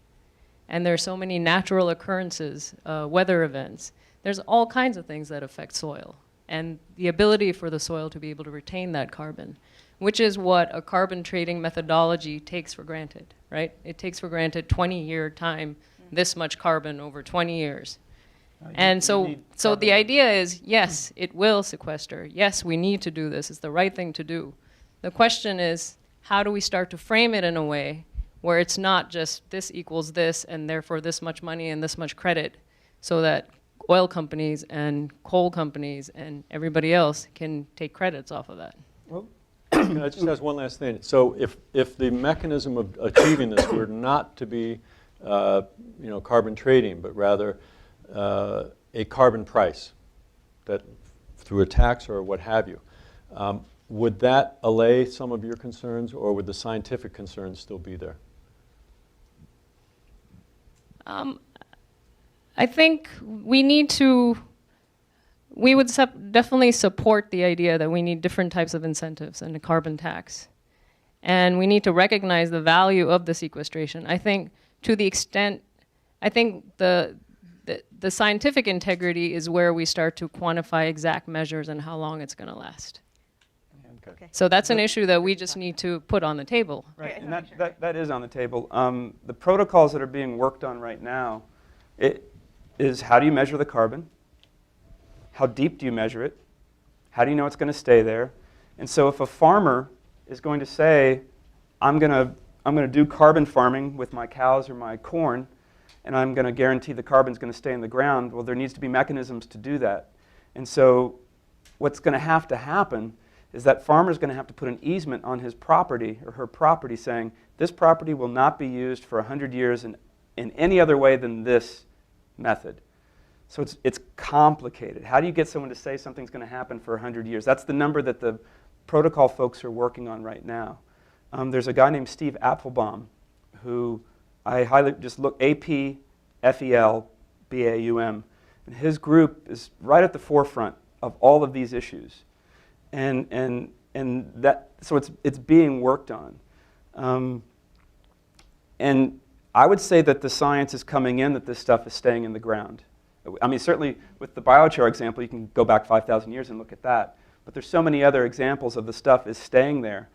And there's so many natural occurrences, weather events. There's all kinds of things that affect soil. And the ability for the soil to be able to retain that carbon, which is what a carbon trading methodology takes for granted, right? It takes for granted 20-year time, this much carbon over 20 years. And so the idea is, yes, it will sequester. Yes, we need to do this. It's the right thing to do. The question is, how do we start to frame it in a way where it's not just this equals this and therefore this much money and this much credit, so that oil companies and coal companies and everybody else can take credits off of that? Well, I just ask one last thing. So if the mechanism of achieving this were not to be carbon trading, but rather a carbon price that through a tax or what have you, would that allay some of your concerns, or would the scientific concerns still be there? I think we would definitely support the idea that we need different types of incentives and a carbon tax. And we need to recognize the value of the sequestration. I think to the extent, I think the scientific integrity is where we start to quantify exact measures and how long it's going to last. Okay. So that's an issue that we just need to put on the table. Right, and that is on the table. The protocols that are being worked on right now, it is how do you measure the carbon? How deep do you measure it? How do you know it's going to stay there? And so if a farmer is going to say, I'm going to do carbon farming with my cows or my corn, and I'm going to guarantee the carbon's going to stay in the ground, well, there needs to be mechanisms to do that. And so what's going to happen is that farmer's going to have to put an easement on his property or her property saying, this property will not be used for 100 years in any other way than this method. So it's complicated. How do you get someone to say something's going to happen for 100 years? That's the number that the protocol folks are working on right now. There's a guy named Steve Apfelbaum who I highly just look, APFELBAUM. And his group is right at the forefront of all of these issues. And that, so it's being worked on. And I would say that the science is coming in that this stuff is staying in the ground. I mean, certainly with the biochar example, you can go back 5,000 years and look at that. But there's so many other examples of the stuff is staying there.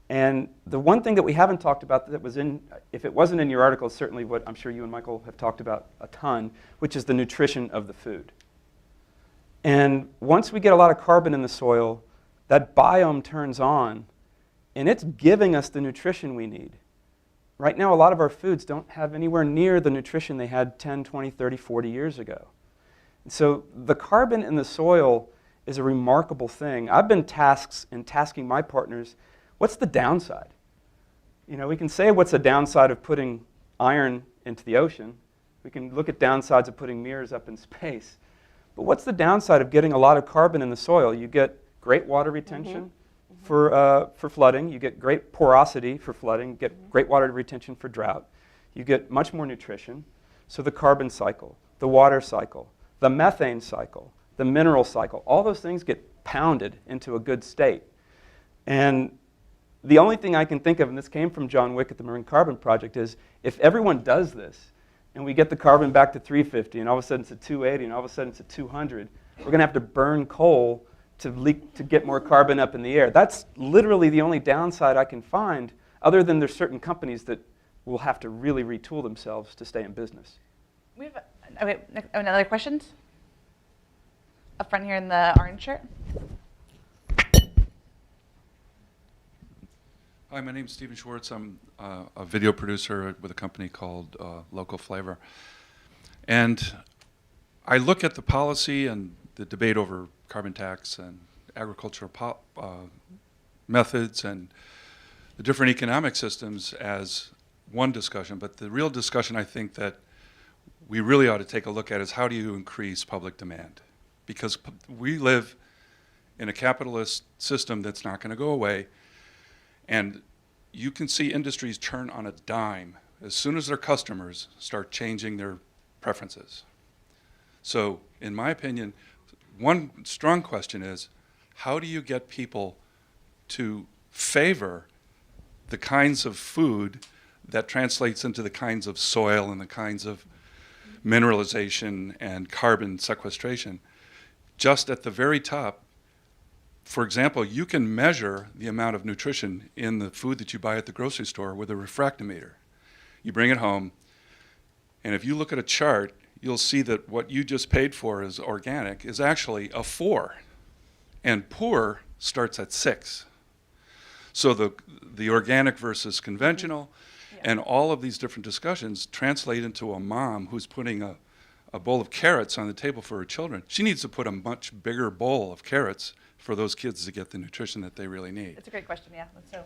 And the one thing that we haven't talked about that was in, if it wasn't in your article, it's certainly what I'm sure you and Michael have talked about a ton, which is the nutrition of the food. And once we get a lot of carbon in the soil, that biome turns on, and it's giving us the nutrition we need. Right now, a lot of our foods don't have anywhere near the nutrition they had 10, 20, 30, 40 years ago. And so the carbon in the soil is a remarkable thing. I've been tasking my partners, what's the downside? You know, we can say what's the downside of putting iron into the ocean. We can look at downsides of putting mirrors up in space. But what's the downside of getting a lot of carbon in the soil? You get great water retention for flooding. You get great porosity for flooding. You get great water retention for drought. You get much more nutrition. So the carbon cycle, the water cycle, the methane cycle, the mineral cycle, all those things get pounded into a good state. And the only thing I can think of, and this came from John Wick at the Marine Carbon Project, is if everyone does this, and we get the carbon back to 350, and all of a sudden it's at 280, and all of a sudden it's at 200, we're going to have to burn coal to get more carbon up in the air. That's literally the only downside I can find, other than there's certain companies that will have to really retool themselves to stay in business. We have another questions? Up front here in the orange shirt. Hi, my name's Stephen Schwartz. I'm a video producer with a company called Local Flavor. And I look at the policy and the debate over carbon tax and agricultural methods and the different economic systems as one discussion. But the real discussion I think that we really ought to take a look at is how do you increase public demand? Because we live in a capitalist system that's not going to go away. And you can see industries turn on a dime as soon as their customers start changing their preferences. So, in my opinion, one strong question is, how do you get people to favor the kinds of food that translates into the kinds of soil and the kinds of mineralization and carbon sequestration? Just at the very top, for example, you can measure the amount of nutrition in the food that you buy at the grocery store with a refractometer. You bring it home, and if you look at a chart, you'll see that what you just paid for as organic is actually a 4, and poor starts at 6. So the organic versus conventional, and all of these different discussions translate into a mom who's putting a bowl of carrots on the table for her children. She needs to put a much bigger bowl of carrots for those kids to get the nutrition that they really need. It's a great question, yeah. So.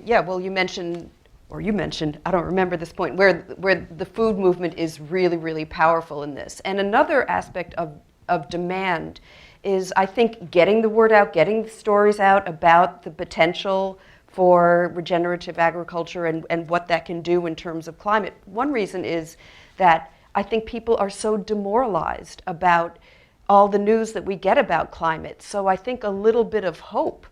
Yeah, well, you mentioned, I don't remember this point, where the food movement is really, really powerful in this. And another aspect of demand is, I think, getting the word out, getting the stories out about the potential for regenerative agriculture and what that can do in terms of climate. One reason is that I think people are so demoralized about all the news that we get about climate. So I think a little bit of hope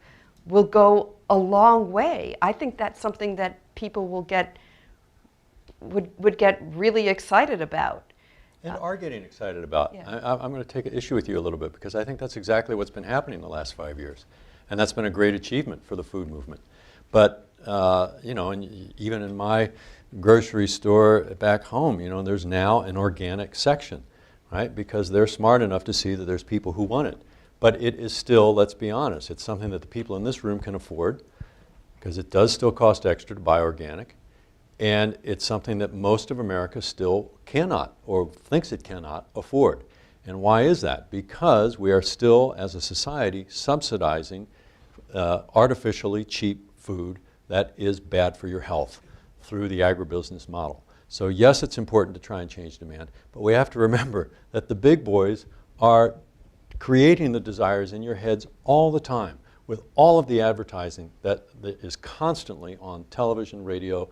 will go a long way. I think that's something that people would get really excited about. And are getting excited about. Yeah. I'm going to take an issue with you a little bit because I think that's exactly what's been happening the last 5 years. And that's been a great achievement for the food movement. But, and even in my grocery store back home, there's now an organic section, right? Because they're smart enough to see that there's people who want it. But it is still, let's be honest, it's something that the people in this room can afford because it does still cost extra to buy organic. And it's something that most of America still cannot or thinks it cannot afford. And why is that? Because we are still, as a society, subsidizing artificially cheap food that is bad for your health through the agribusiness model. So yes, it's important to try and change demand, but we have to remember that the big boys are creating the desires in your heads all the time with all of the advertising that is constantly on television, radio,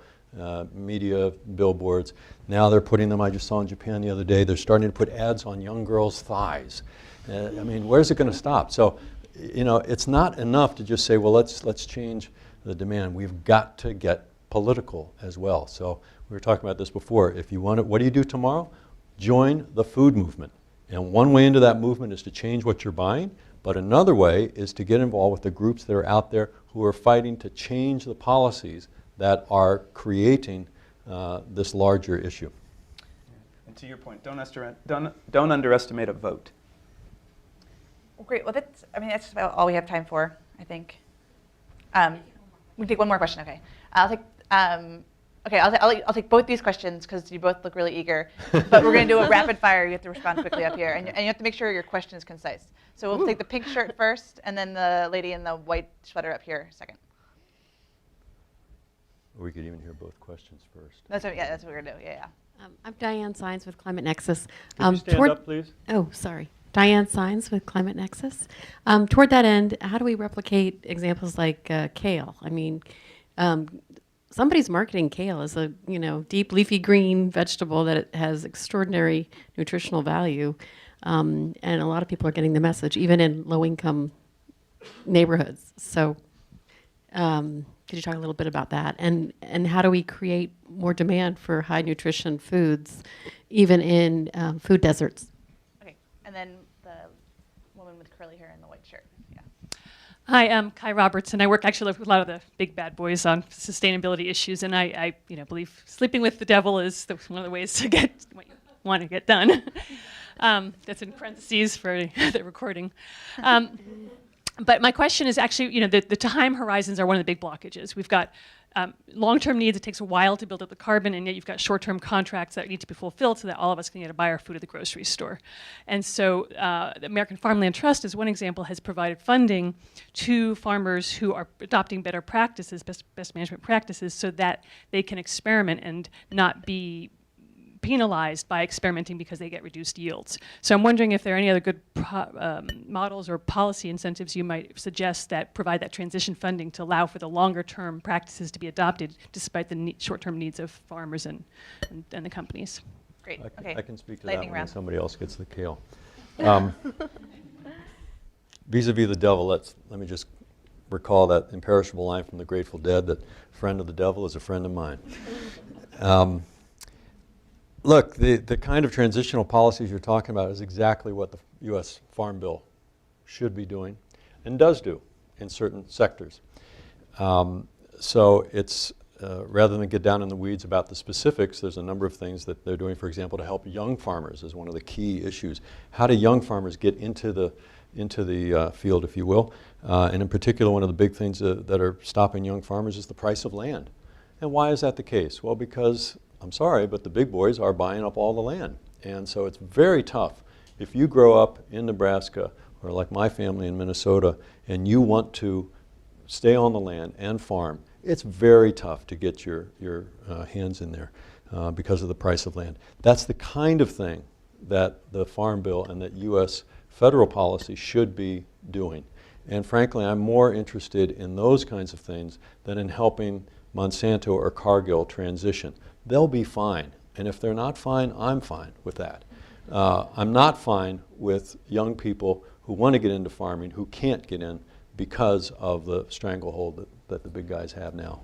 media, billboards. Now they're putting them, I just saw in Japan the other day, they're starting to put ads on young girls' thighs. Where's it going to stop? So, it's not enough to just say, well, let's change the demand. We've got to get political as well. So we were talking about this before. If you want to, what do you do tomorrow? Join the food movement. And one way into that movement is to change what you're buying, but another way is to get involved with the groups that are out there who are fighting to change the policies that are creating this larger issue. And to your point, don't underestimate a vote. Well, great. Well, that's about all we have time for, I think. We can take one more question. Okay. I'll take both these questions because you both look really eager. But we're going to do a rapid fire. You have to respond quickly up here, and you have to make sure your question is concise. So we'll take the pink shirt first, and then the lady in the white sweater up here second. We could even hear both questions first. That's what we're going to do. Yeah. I'm Diane Sines with Climate Nexus. Could you stand up, please? Oh, sorry. Diane Sines with Climate Nexus. Toward that end, how do we replicate examples like kale? Somebody's marketing kale as a deep leafy green vegetable that it has extraordinary nutritional value, and a lot of people are getting the message, even in low-income neighborhoods. So, could you talk a little bit about that, and how do we create more demand for high nutrition foods, even in food deserts? Okay, and then the woman with curly hair in the white shirt. Yeah. Hi, I'm Kai Robertson. I work actually with a lot of the big bad boys on sustainability issues, and I believe sleeping with the devil is one of the ways to get what you want to get done. That's in parentheses for the recording. But my question is actually, the time horizons are one of the big blockages. We've got long-term needs. It takes a while to build up the carbon, and yet you've got short-term contracts that need to be fulfilled so that all of us can get to buy our food at the grocery store. And so the American Farmland Trust, as one example, has provided funding to farmers who are adopting better practices, best management practices, so that they can experiment and not be penalized by experimenting because they get reduced yields. So I'm wondering if there are any other good models or policy incentives you might suggest that provide that transition funding to allow for the longer term practices to be adopted despite the short-term needs of farmers and the companies. Great. I can speak to Lightning that when round. somebody else gets the kale. Vis-a-vis the devil, let me just recall that imperishable line from the Grateful Dead that friend of the devil is a friend of mine. Look, the kind of transitional policies you're talking about is exactly what the U.S. Farm Bill should be doing and does do in certain sectors. So it's, rather than get down in the weeds about the specifics, there's a number of things that they're doing, for example, to help young farmers is one of the key issues. How do young farmers get into the field, if you will? And in particular, one of the big things that are stopping young farmers is the price of land. And why is that the case? Well, because I'm sorry, but the big boys are buying up all the land. And so it's very tough. If you grow up in Nebraska, or like my family in Minnesota, and you want to stay on the land and farm, it's very tough to get your hands in there because of the price of land. That's the kind of thing that the Farm Bill and that U.S. federal policy should be doing. And frankly, I'm more interested in those kinds of things than in helping Monsanto or Cargill transition. They'll be fine. And if they're not fine, I'm fine with that. I'm not fine with young people who want to get into farming who can't get in because of the stranglehold that the big guys have now.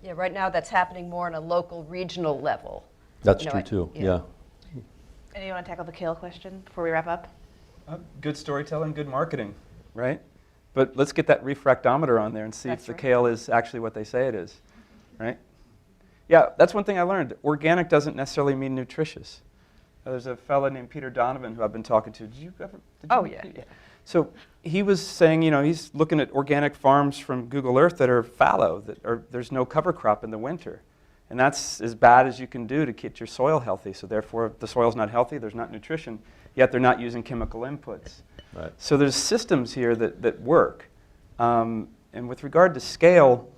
Yeah, right now that's happening more on a local, regional level. That's true too, yeah. And you want to tackle the kale question before we wrap up? Good storytelling, good marketing, right? But let's get that refractometer on there and see if the kale is actually what they say it is, right? Yeah, that's one thing I learned. Organic doesn't necessarily mean nutritious. There's a fellow named Peter Donovan who I've been talking to. Did you ever? Yeah. So he was saying, he's looking at organic farms from Google Earth that are fallow, there's no cover crop in the winter. And that's as bad as you can do to get your soil healthy. So therefore, if the soil's not healthy, there's not nutrition, yet they're not using chemical inputs. Right. So there's systems here that work. And with regard to scale,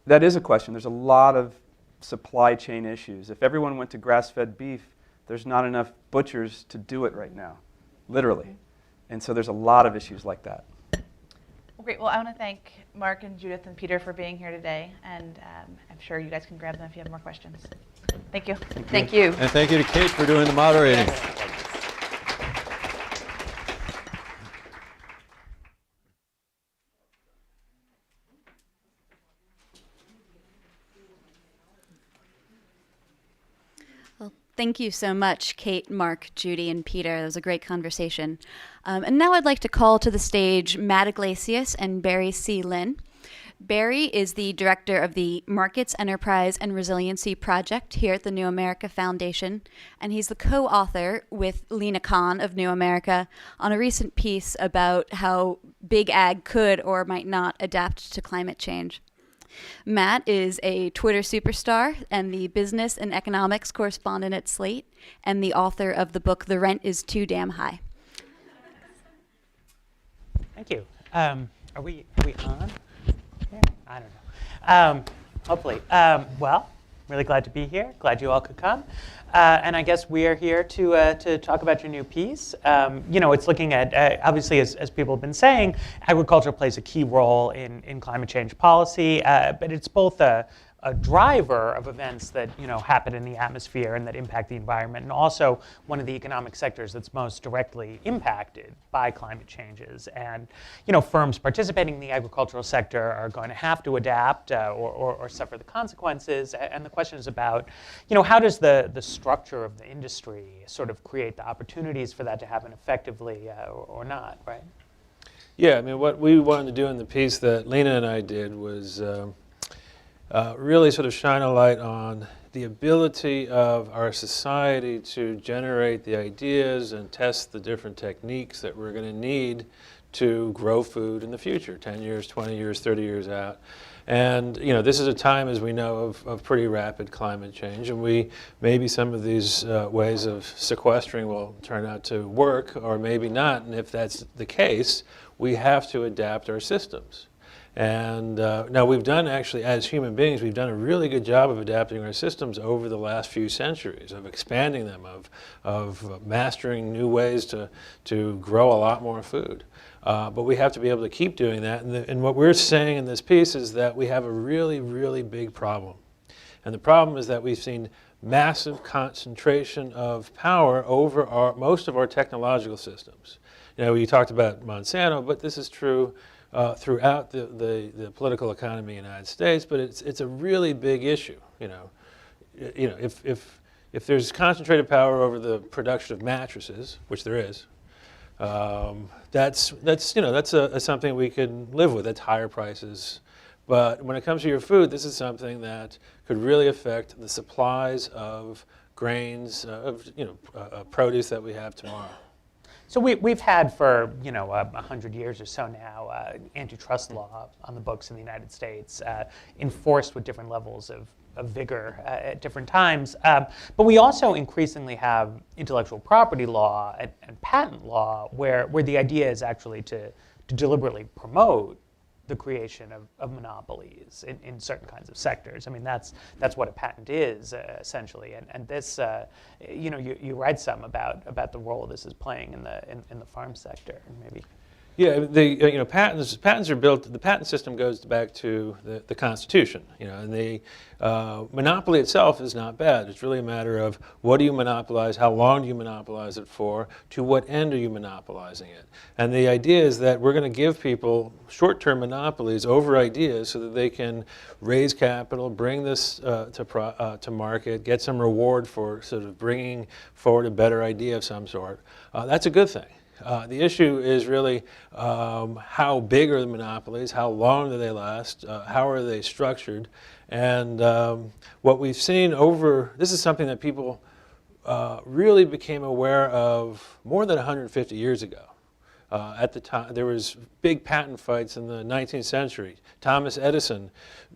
that is a question. There's a lot of supply chain issues. If everyone went to grass-fed beef, there's not enough butchers to do it right now, literally. And so there's a lot of issues like that. Well, great. Well, I want to thank Mark and Judith and Peter for being here today. And I'm sure you guys can grab them if you have more questions. Thank you. Thank you. And thank you to Kate for doing the moderating. Thank you so much, Kate, Mark, Judy, and Peter. That was a great conversation. And now I'd like to call to the stage Matt Iglesias and Barry C. Lynn. Barry is the director of the Markets, Enterprise, and Resiliency Project here at the New America Foundation, and he's the co-author with Lena Kahn of New America on a recent piece about how big ag could or might not adapt to climate change. Matt is a Twitter superstar and the business and economics correspondent at Slate and the author of the book The Rent is Too Damn High. Thank you. Are we on? Yeah, I don't know. Hopefully. Well, really glad to be here. Glad you all could come. And I guess we are here to talk about your new piece. It's looking at, obviously, as people have been saying, agriculture plays a key role in climate change policy, but it's both a driver of events that happen in the atmosphere and that impact the environment, and also one of the economic sectors that's most directly impacted by climate changes. And firms participating in the agricultural sector are going to have to adapt or suffer the consequences. And the question is about how does the structure of the industry sort of create the opportunities for that to happen effectively or not, right? Yeah, I mean, what we wanted to do in the piece that Lena and I did was really sort of shine a light on the ability of our society to generate the ideas and test the different techniques that we're going to need to grow food in the future, 10 years, 20 years, 30 years out. And this is a time, as we know, of pretty rapid climate change, and maybe some of these ways of sequestering will turn out to work, or maybe not. And if that's the case, we have to adapt our systems. And now we've done, actually, as human beings, we've done a really good job of adapting our systems over the last few centuries, of expanding them, of mastering new ways to grow a lot more food. But we have to be able to keep doing that. And what we're saying in this piece is that we have a really, really big problem. And the problem is that we've seen massive concentration of power over most of our technological systems. You talked about Monsanto, but this is true throughout the political economy in the United States, but it's a really big issue. If there's concentrated power over the production of mattresses, which there is, that's something we can live with. That's higher prices. But when it comes to your food, this is something that could really affect the supplies of grains, produce that we have tomorrow. So we've had for 100 years or so now antitrust law on the books in the United States, enforced with different levels of vigor at different times. But we also increasingly have intellectual property law and patent law, where the idea is actually to deliberately promote the creation of monopolies in certain kinds of sectors. I mean, that's what a patent is, essentially. And this, you write some about the role this is playing in the farm sector, maybe. Yeah, patents are built. The patent system goes back to the Constitution. And the monopoly itself is not bad. It's really a matter of what do you monopolize, how long do you monopolize it for, to what end are you monopolizing it. And the idea is that we're going to give people short-term monopolies over ideas so that they can raise capital, bring this to market, get some reward for sort of bringing forward a better idea of some sort. That's a good thing. The issue is really how big are the monopolies, how long do they last, how are they structured, and what we've seen this is something that people really became aware of more than 150 years ago. At the time, there was big patent fights in the 19th century. Thomas Edison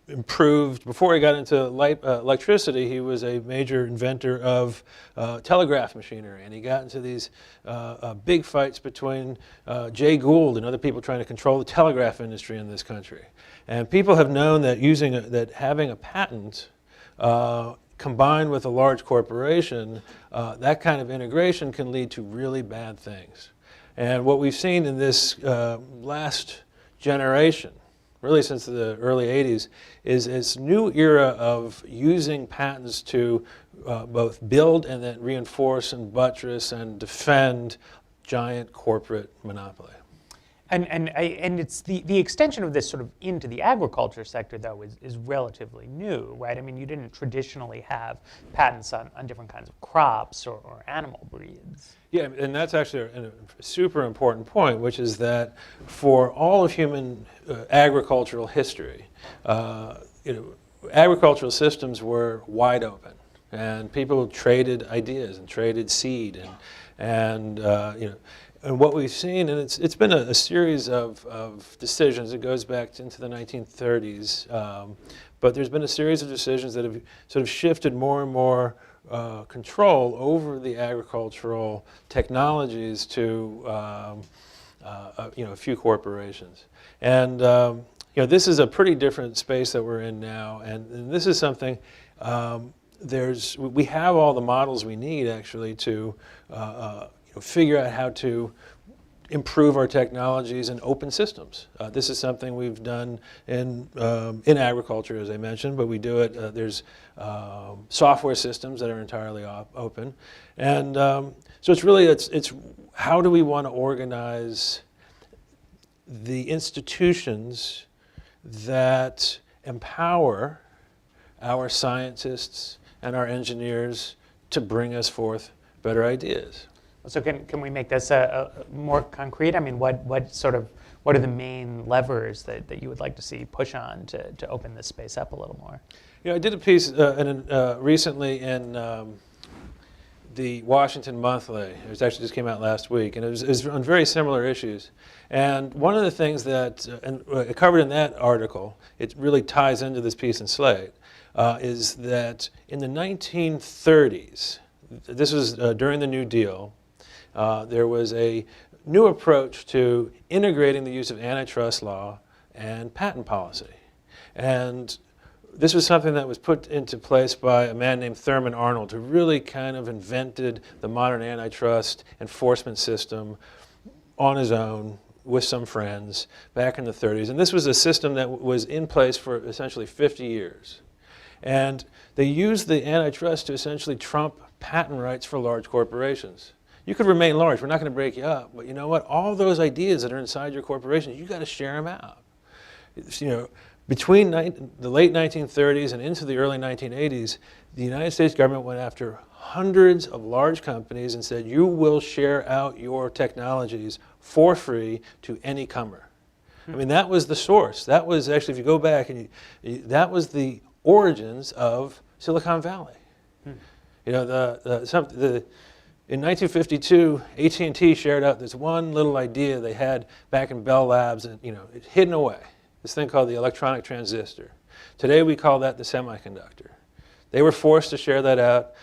improved, before he got into electricity, he was a major inventor of telegraph machinery, and he got into these big fights between Jay Gould and other people trying to control the telegraph industry in this country. And people have known that that having a patent combined with a large corporation, that kind of integration can lead to really bad things. And what we've seen in this last generation, really since the early 80s, is this new era of using patents to both build and then reinforce and buttress and defend giant corporate monopoly. And it's the extension of this sort of into the agriculture sector, though, is relatively new, right? I mean, you didn't traditionally have patents on different kinds of crops or animal breeds. Yeah, and that's actually a super important point, which is that for all of human agricultural history, agricultural systems were wide open, and people traded ideas and traded seed, and what we've seen, and it's been a series of decisions. It goes back into the 1930s, but there's been a series of decisions that have sort of shifted more and more control over the agricultural technologies to a few corporations. And this is a pretty different space that we're in now, and this is something. We have all the models we need actually to figure out how to improve our technologies in open systems. This is something we've done in agriculture, as I mentioned, but we do it. There's software systems that are entirely open, and so it's how do we want to organize the institutions that empower our scientists and our engineers to bring us forth better ideas. So can we make this more concrete? I mean, what are the main levers that you would like to see push on to open this space up a little more? I did a piece recently in the Washington Monthly. It was actually just came out last week, and it was on very similar issues. And one of the things that, covered in that article, it really ties into this piece in Slate, is that in the 1930s, this was during the New Deal, there was a new approach to integrating the use of antitrust law and patent policy. And this was something that was put into place by a man named Thurman Arnold, who really kind of invented the modern antitrust enforcement system on his own with some friends back in the 30s. And this was a system that was in place for essentially 50 years. And they used the antitrust to essentially trump patent rights for large corporations. You could remain large, we're not going to break you up, but you know what? All those ideas that are inside your corporation, you got to share them out. You know, between the late 1930s and into the early 1980s, the United States government went after hundreds of large companies and said, you will share out your technologies for free to any comer. I mean, that was the source. That was actually, if you go back, and that was the origins of Silicon Valley. You know, in 1952, AT&T shared out this one little idea they had back in Bell Labs, and you know, it's hidden away. This thing called the electronic transistor. Today we call that the semiconductor. They were forced to share that out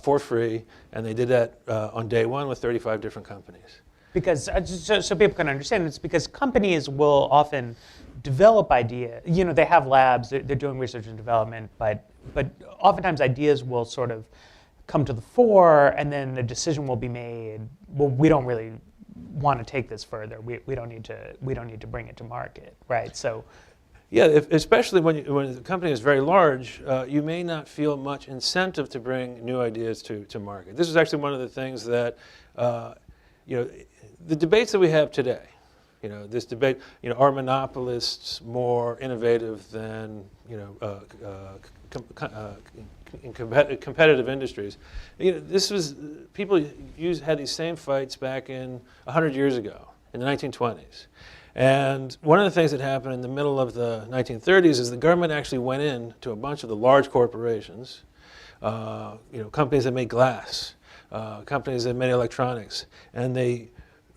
for free, and they did that on day one with 35 different companies. Because, so people can understand, it's because companies will often develop ideas. You know, they have labs, they're doing research and development, but oftentimes ideas will sort of come to the fore, and then the decision will be made, well, we don't really want to take this further. We don't need to bring it to market, right? So, yeah, especially when the company is very large, you may not feel much incentive to bring new ideas to market. This is actually one of the things that, you know, the debates that we have today. You know, this debate, you know, are monopolists more innovative than, you know, in competitive industries? You know, this was, people had these same fights back in 100 years ago, in the 1920s. And one of the things that happened in the middle of the 1930s is the government actually went in to a bunch of the large corporations, you know, companies that made glass, companies that made electronics, and they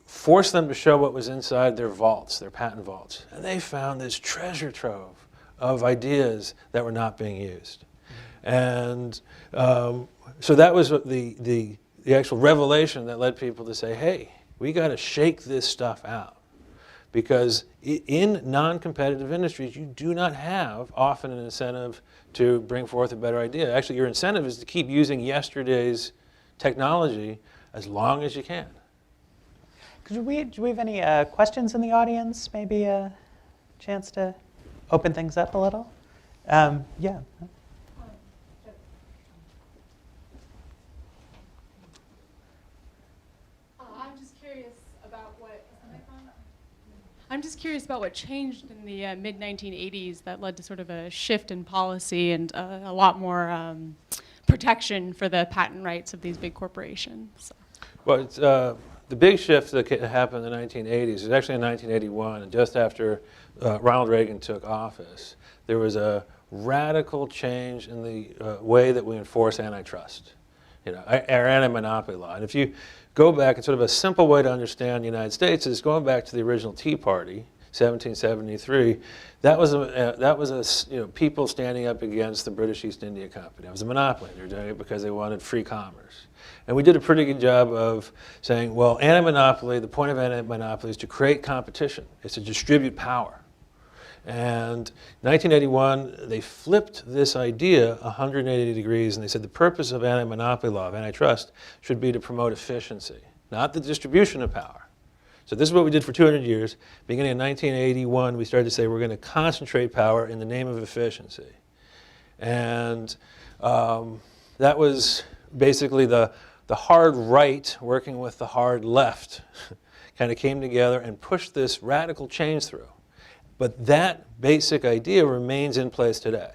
forced them to show what was inside their vaults, their patent vaults. And they found this treasure trove of ideas that were not being used. And so that was the actual revelation that led people to say, hey, we got to shake this stuff out. Because in non-competitive industries, you do not have often an incentive to bring forth a better idea. Actually, your incentive is to keep using yesterday's technology as long as you can. do we have any questions in the audience? Maybe a chance to open things up a little? Yeah. I'm just curious about what changed in the mid-1980s that led to sort of a shift in policy and a lot more protection for the patent rights of these big corporations. So. Well, it's, the big shift that happened in the 1980s was actually in 1981, and just after Ronald Reagan took office. There was a radical change in the way that we enforce antitrust, you know, our anti-monopoly law. And if you go back, and sort of a simple way to understand the United States is going back to the original Tea Party, 1773. That was a you know, people standing up against the British East India Company. It was a monopoly. They were doing it because they wanted free commerce. And we did a pretty good job of saying, well, anti-monopoly, the point of anti-monopoly is to create competition. It's to distribute power. And in 1981, they flipped this idea 180 degrees, and they said the purpose of anti-monopoly law, of antitrust, should be to promote efficiency, not the distribution of power. So this is what we did for 200 years. Beginning in 1981, we started to say we're going to concentrate power in the name of efficiency. And that was basically the hard right working with the hard left kind of came together and pushed this radical change through. But that basic idea remains in place today.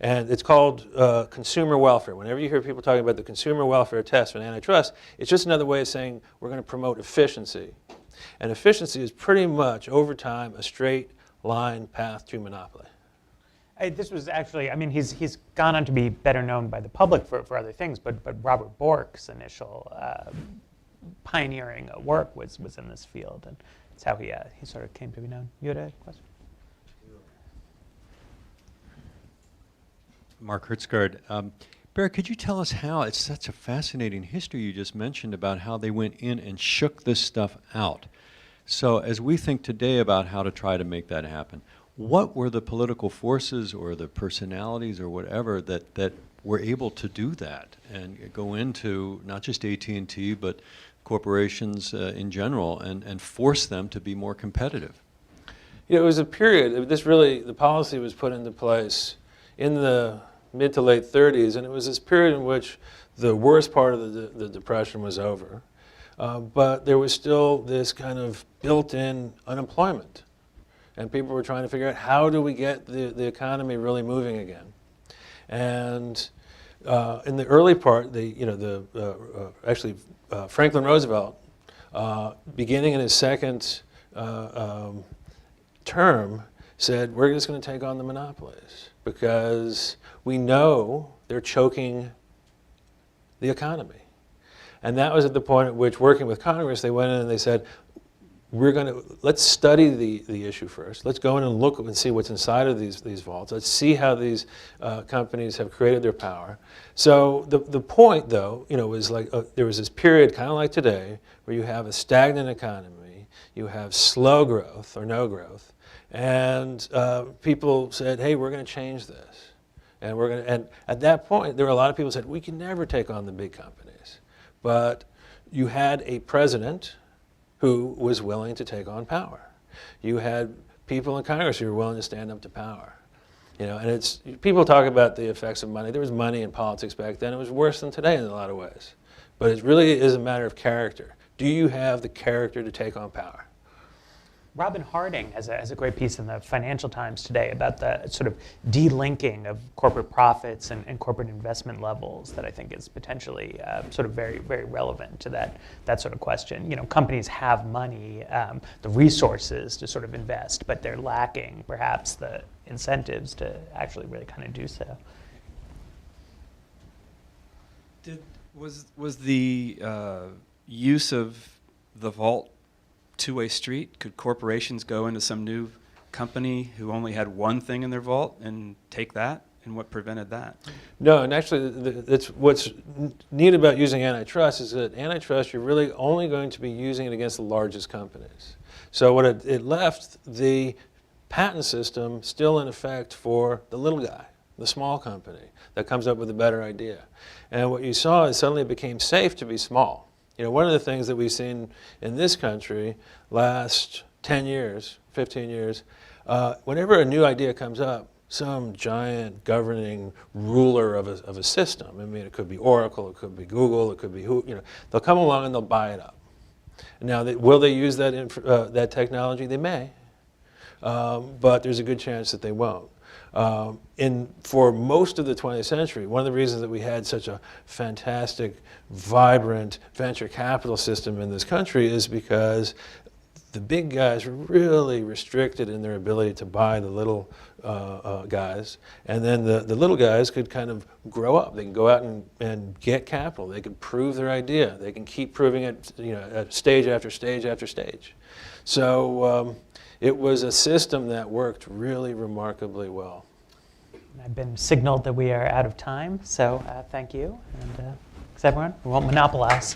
And it's called consumer welfare. Whenever you hear people talking about the consumer welfare test and antitrust, it's just another way of saying we're going to promote efficiency. And efficiency is pretty much, over time, a straight line path to monopoly. This was actually, I mean, he's gone on to be better known by the public for other things, but Robert Bork's initial pioneering work was in this field, and that's how he sort of came to be known. You had a question? Mark Hertzgaard. Barry, could you tell us how, it's such a fascinating history you just mentioned about how they went in and shook this stuff out. So as we think today about how to try to make that happen, what were the political forces or the personalities or whatever that were able to do that and go into not just AT&T but corporations in general and force them to be more competitive? You know, it was a period, the policy was put into place in the mid to late 30s, and it was this period in which the worst part of the Depression was over, but there was still this kind of built-in unemployment. And people were trying to figure out, how do we get the economy really moving again? And in the early part, Franklin Roosevelt, beginning in his second term, said, we're just going to take on the monopolies because we know they're choking the economy. And that was at the point at which, working with Congress, they went in and they said, let's study the issue first. Let's go in and look and see what's inside of these vaults. Let's see how these companies have created their power. So the point, though, was like there was this period, kind of like today, where you have a stagnant economy, you have slow growth or no growth, and people said, hey, we're going to change this. And at that point, there were a lot of people who said, we can never take on the big companies. But you had a president who was willing to take on power. You had people in Congress who were willing to stand up to power. And people talk about the effects of money. There was money in politics back then. It was worse than today in a lot of ways. But it really is a matter of character. Do you have the character to take on power? Robin Harding has a great piece in the Financial Times today about the sort of delinking of corporate profits and corporate investment levels that I think is potentially sort of very, very relevant to that sort of question. Companies have money, the resources to sort of invest, but they're lacking perhaps the incentives to actually really kind of do so. Was the use of the vault two-way street? Could corporations go into some new company who only had one thing in their vault and take that? And what prevented that? No, and actually, what's neat about using antitrust is that antitrust, you're really only going to be using it against the largest companies. So what it left the patent system still in effect for the little guy, the small company that comes up with a better idea. And what you saw is suddenly it became safe to be small. One of the things that we've seen in this country last 10 years, 15 years, whenever a new idea comes up, some giant governing ruler of a system, I mean, it could be Oracle, it could be Google, it could be who, they'll come along and they'll buy it up. Now, will they use that technology? They may, but there's a good chance that they won't. For most of the 20th century, one of the reasons that we had such a fantastic, vibrant venture capital system in this country is because the big guys were really restricted in their ability to buy the little guys, and then the little guys could kind of grow up. They can go out and get capital. They can prove their idea. They can keep proving it, at stage after stage after stage. So it was a system that worked really remarkably well. I've been signaled that we are out of time, so thank you. And thanks everyone. We won't monopolize.